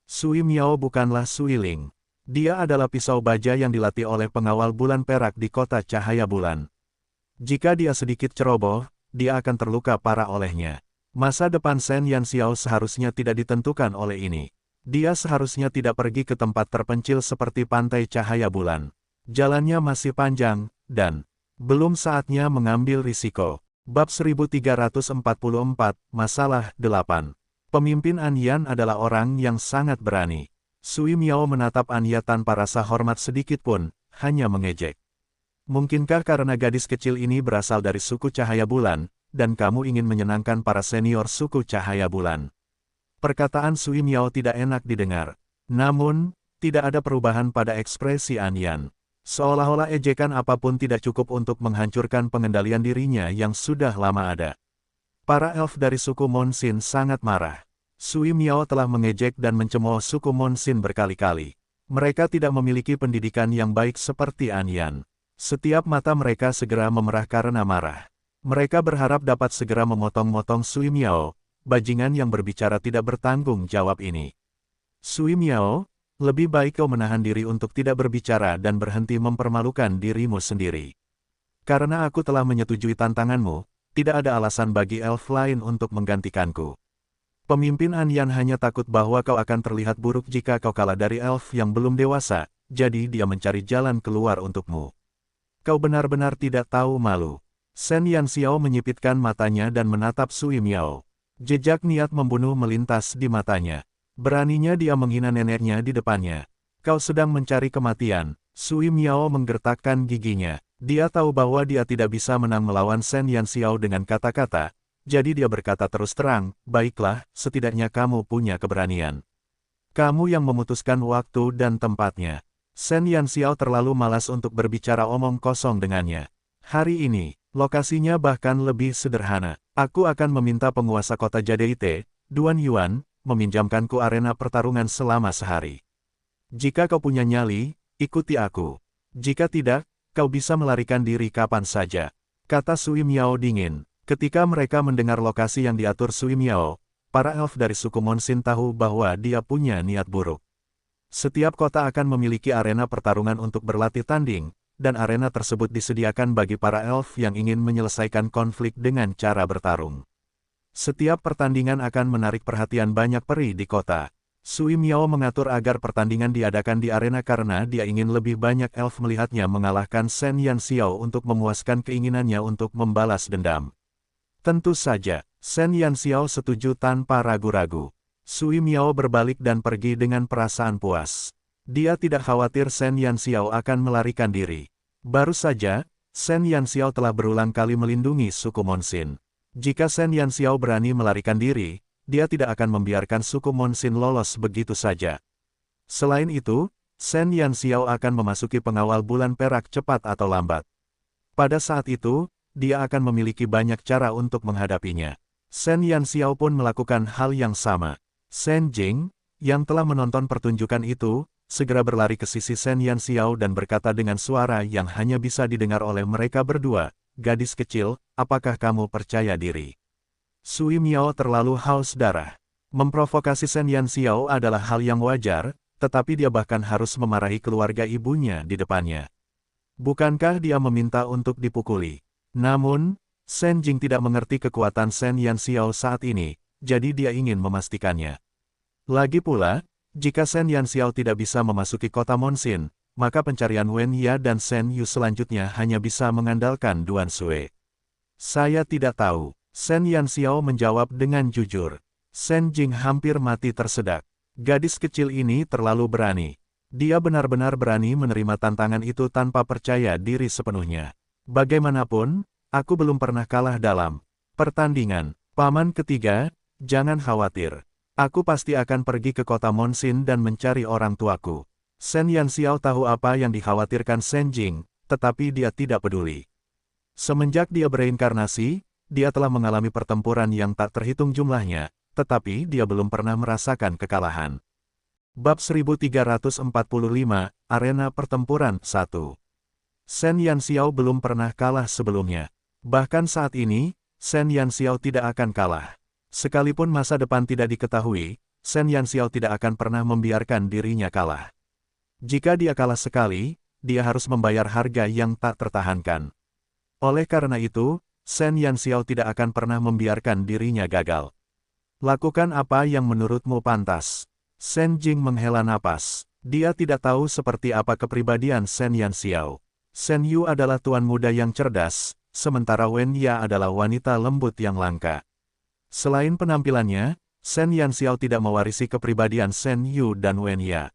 Sui Miao bukanlah Sui Ling. Dia adalah pisau baja yang dilatih oleh pengawal bulan perak di kota cahaya bulan. Jika dia sedikit ceroboh, dia akan terluka parah olehnya. Masa depan Shen Yanxiao seharusnya tidak ditentukan oleh ini. Dia seharusnya tidak pergi ke tempat terpencil seperti pantai cahaya bulan. Jalannya masih panjang, dan belum saatnya mengambil risiko. Bab 1344, Masalah 8. Pemimpin An Yan adalah orang yang sangat berani. Sui Miao menatap Anya tanpa rasa hormat sedikit pun, hanya mengejek. Mungkinkah karena gadis kecil ini berasal dari suku cahaya bulan, dan kamu ingin menyenangkan para senior suku cahaya bulan? Perkataan Sui Miao tidak enak didengar. Namun, tidak ada perubahan pada ekspresi An Yan. Seolah-olah ejekan apapun tidak cukup untuk menghancurkan pengendalian dirinya yang sudah lama ada. Para elf dari suku Monsin sangat marah. Sui Miao telah mengejek dan mencemooh suku Monsin berkali-kali. Mereka tidak memiliki pendidikan yang baik seperti An Yan. Setiap mata mereka segera memerah karena marah. Mereka berharap dapat segera memotong-motong Sui Miao. Bajingan yang berbicara tidak bertanggung jawab ini. Sui Miao, lebih baik kau menahan diri untuk tidak berbicara dan berhenti mempermalukan dirimu sendiri. Karena aku telah menyetujui tantanganmu, tidak ada alasan bagi elf lain untuk menggantikanku. Pemimpin An Yan hanya takut bahwa kau akan terlihat buruk jika kau kalah dari elf yang belum dewasa, jadi dia mencari jalan keluar untukmu. Kau benar-benar tidak tahu malu. Shen Yanxiao menyipitkan matanya dan menatap Sui Miao. Jejak niat membunuh melintas di matanya. Beraninya dia menghina neneknya di depannya. Kau sedang mencari kematian. Sui Miao menggertakkan giginya. Dia tahu bahwa dia tidak bisa menang melawan Shen Yanxiao dengan kata-kata, jadi dia berkata terus terang, baiklah, setidaknya kamu punya keberanian. Kamu yang memutuskan waktu dan tempatnya. Shen Yanxiao terlalu malas untuk berbicara omong kosong dengannya. Hari ini, lokasinya bahkan lebih sederhana. Aku akan meminta penguasa kota Jadeite, Duan Yuan, meminjamkanku arena pertarungan selama sehari. Jika kau punya nyali, ikuti aku. Jika tidak, kau bisa melarikan diri kapan saja. Kata Sui Miao dingin. Ketika mereka mendengar lokasi yang diatur Sui Miao, para elf dari suku Monsin tahu bahwa dia punya niat buruk. Setiap kota akan memiliki arena pertarungan untuk berlatih tanding, dan arena tersebut disediakan bagi para elf yang ingin menyelesaikan konflik dengan cara bertarung. Setiap pertandingan akan menarik perhatian banyak peri di kota. Sui Miao mengatur agar pertandingan diadakan di arena karena dia ingin lebih banyak elf melihatnya mengalahkan Shen Yanxiao untuk memuaskan keinginannya untuk membalas dendam. Tentu saja, Shen Yanxiao setuju tanpa ragu-ragu. Sui Miao berbalik dan pergi dengan perasaan puas. Dia tidak khawatir Shen Yanxiao akan melarikan diri. Baru saja, Shen Yanxiao telah berulang kali melindungi suku Monsin. Jika Shen Yanxiao berani melarikan diri, dia tidak akan membiarkan suku Monsin lolos begitu saja. Selain itu, Shen Yanxiao akan memasuki pengawal bulan perak cepat atau lambat. Pada saat itu, dia akan memiliki banyak cara untuk menghadapinya. Shen Yanxiao pun melakukan hal yang sama. Shen Jing, yang telah menonton pertunjukan itu, segera berlari ke sisi Shen Yanxiao dan berkata dengan suara yang hanya bisa didengar oleh mereka berdua, "Gadis kecil, apakah kamu percaya diri?" Sui Miao terlalu haus darah. Memprovokasi Shen Yanxiao adalah hal yang wajar, tetapi dia bahkan harus memarahi keluarga ibunya di depannya. Bukankah dia meminta untuk dipukuli? Namun, Shen Jing tidak mengerti kekuatan Shen Yanxiao saat ini, jadi dia ingin memastikannya. Lagi pula, jika Shen Yanxiao tidak bisa memasuki kota Monsin, maka pencarian Wen Ya dan Shen Yu selanjutnya hanya bisa mengandalkan Duan Sui. Saya tidak tahu, Shen Yanxiao menjawab dengan jujur. Shen Jing hampir mati tersedak. Gadis kecil ini terlalu berani. Dia benar-benar berani menerima tantangan itu tanpa percaya diri sepenuhnya. Bagaimanapun, aku belum pernah kalah dalam pertandingan. Paman ketiga, jangan khawatir. Aku pasti akan pergi ke kota Monsin dan mencari orang tuaku. Shen Yanxiao tahu apa yang dikhawatirkan Shen Jing, tetapi dia tidak peduli. Semenjak dia bereinkarnasi, dia telah mengalami pertempuran yang tak terhitung jumlahnya, tetapi dia belum pernah merasakan kekalahan. Bab 1345, Arena Pertempuran 1. Shen Yanxiao belum pernah kalah sebelumnya. Bahkan saat ini, Shen Yanxiao tidak akan kalah. Sekalipun masa depan tidak diketahui, Shen Yanxiao tidak akan pernah membiarkan dirinya kalah. Jika dia kalah sekali, dia harus membayar harga yang tak tertahankan. Oleh karena itu, Shen Yanxiao tidak akan pernah membiarkan dirinya gagal. Lakukan apa yang menurutmu pantas. Shen Jing menghela napas. Dia tidak tahu seperti apa kepribadian Shen Yanxiao. Shen Yu adalah tuan muda yang cerdas, sementara Wen Ya adalah wanita lembut yang langka. Selain penampilannya, Shen Yanxiao tidak mewarisi kepribadian Shen Yu dan Wen Ya.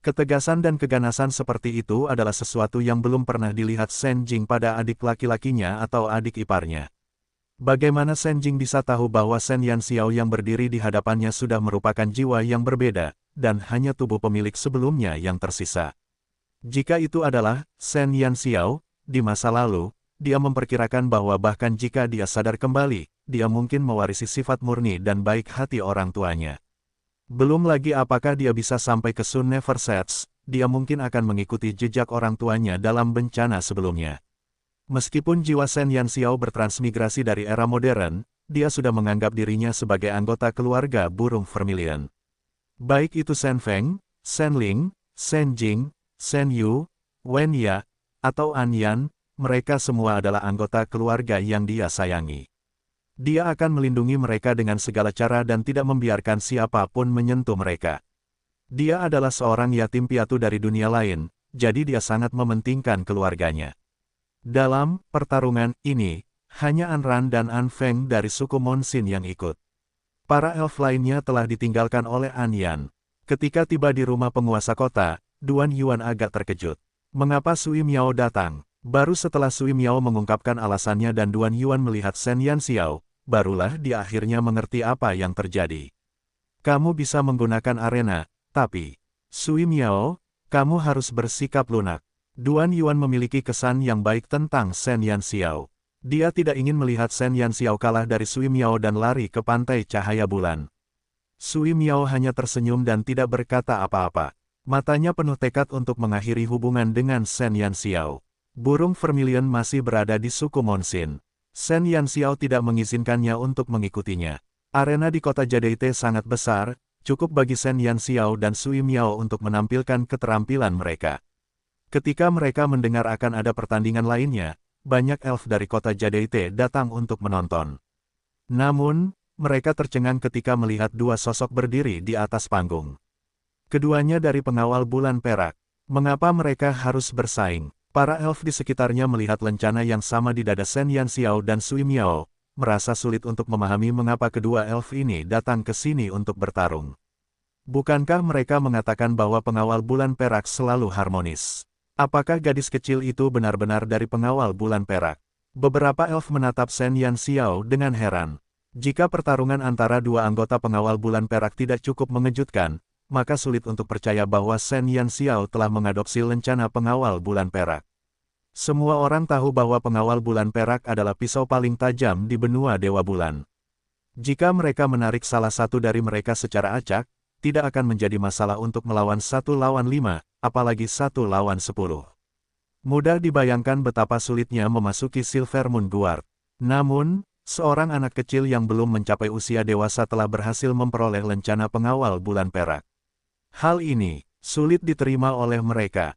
Ketegasan dan keganasan seperti itu adalah sesuatu yang belum pernah dilihat Shen Jing pada adik laki-lakinya atau adik iparnya. Bagaimana Shen Jing bisa tahu bahwa Shen Yanxiao yang berdiri di hadapannya sudah merupakan jiwa yang berbeda, dan hanya tubuh pemilik sebelumnya yang tersisa? Jika itu adalah Shen Yanxiao, di masa lalu, dia memperkirakan bahwa bahkan jika dia sadar kembali, dia mungkin mewarisi sifat murni dan baik hati orang tuanya. Belum lagi apakah dia bisa sampai ke Sun Never Sets, dia mungkin akan mengikuti jejak orang tuanya dalam bencana sebelumnya. Meskipun jiwa Shen Yanxiao bertransmigrasi dari era modern, dia sudah menganggap dirinya sebagai anggota keluarga burung vermilion. Baik itu Shen Feng, Shen Ling, Shen Jing, Shen Yu, Wen Ya, atau An Yan, mereka semua adalah anggota keluarga yang dia sayangi. Dia akan melindungi mereka dengan segala cara dan tidak membiarkan siapapun menyentuh mereka. Dia adalah seorang yatim piatu dari dunia lain, jadi dia sangat mementingkan keluarganya. Dalam pertarungan ini, hanya An Ran dan An Feng dari suku Monsin yang ikut. Para elf lainnya telah ditinggalkan oleh An Yan. Ketika tiba di rumah penguasa kota, Duan Yuan agak terkejut. Mengapa Sui Miao datang? Baru setelah Sui Miao mengungkapkan alasannya dan Duan Yuan melihat Shen Yanxiao, barulah dia akhirnya mengerti apa yang terjadi. Kamu bisa menggunakan arena, tapi, Sui Miao, kamu harus bersikap lunak. Duan Yuan memiliki kesan yang baik tentang Shen Yanxiao. Dia tidak ingin melihat Shen Yanxiao kalah dari Sui Miao dan lari ke pantai cahaya bulan. Sui Miao hanya tersenyum dan tidak berkata apa-apa. Matanya penuh tekad untuk mengakhiri hubungan dengan Shen Yanxiao. Burung vermilion masih berada di suku Monsin. Shen Yanxiao tidak mengizinkannya untuk mengikutinya. Arena di kota Jadaite sangat besar, cukup bagi Shen Yanxiao dan Sui Miao untuk menampilkan keterampilan mereka. Ketika mereka mendengar akan ada pertandingan lainnya, banyak elf dari kota Jadaite datang untuk menonton. Namun, mereka tercengang ketika melihat dua sosok berdiri di atas panggung. Keduanya dari pengawal bulan perak. Mengapa mereka harus bersaing? Para elf di sekitarnya melihat lencana yang sama di dada Shen Yanxiao dan Sui Miao, merasa sulit untuk memahami mengapa kedua elf ini datang ke sini untuk bertarung. Bukankah mereka mengatakan bahwa pengawal bulan perak selalu harmonis? Apakah gadis kecil itu benar-benar dari pengawal bulan perak? Beberapa elf menatap Shen Yanxiao dengan heran. Jika pertarungan antara dua anggota pengawal bulan perak tidak cukup mengejutkan, maka sulit untuk percaya bahwa Shen Yanxiao telah mengadopsi lencana pengawal bulan perak. Semua orang tahu bahwa pengawal bulan perak adalah pisau paling tajam di benua Dewa Bulan. Jika mereka menarik salah satu dari mereka secara acak, tidak akan menjadi masalah untuk melawan 1 lawan 5, apalagi 1 lawan 10. Mudah dibayangkan betapa sulitnya memasuki Silver Moon Guard. Namun, seorang anak kecil yang belum mencapai usia dewasa telah berhasil memperoleh lencana pengawal bulan perak. Hal ini sulit diterima oleh mereka.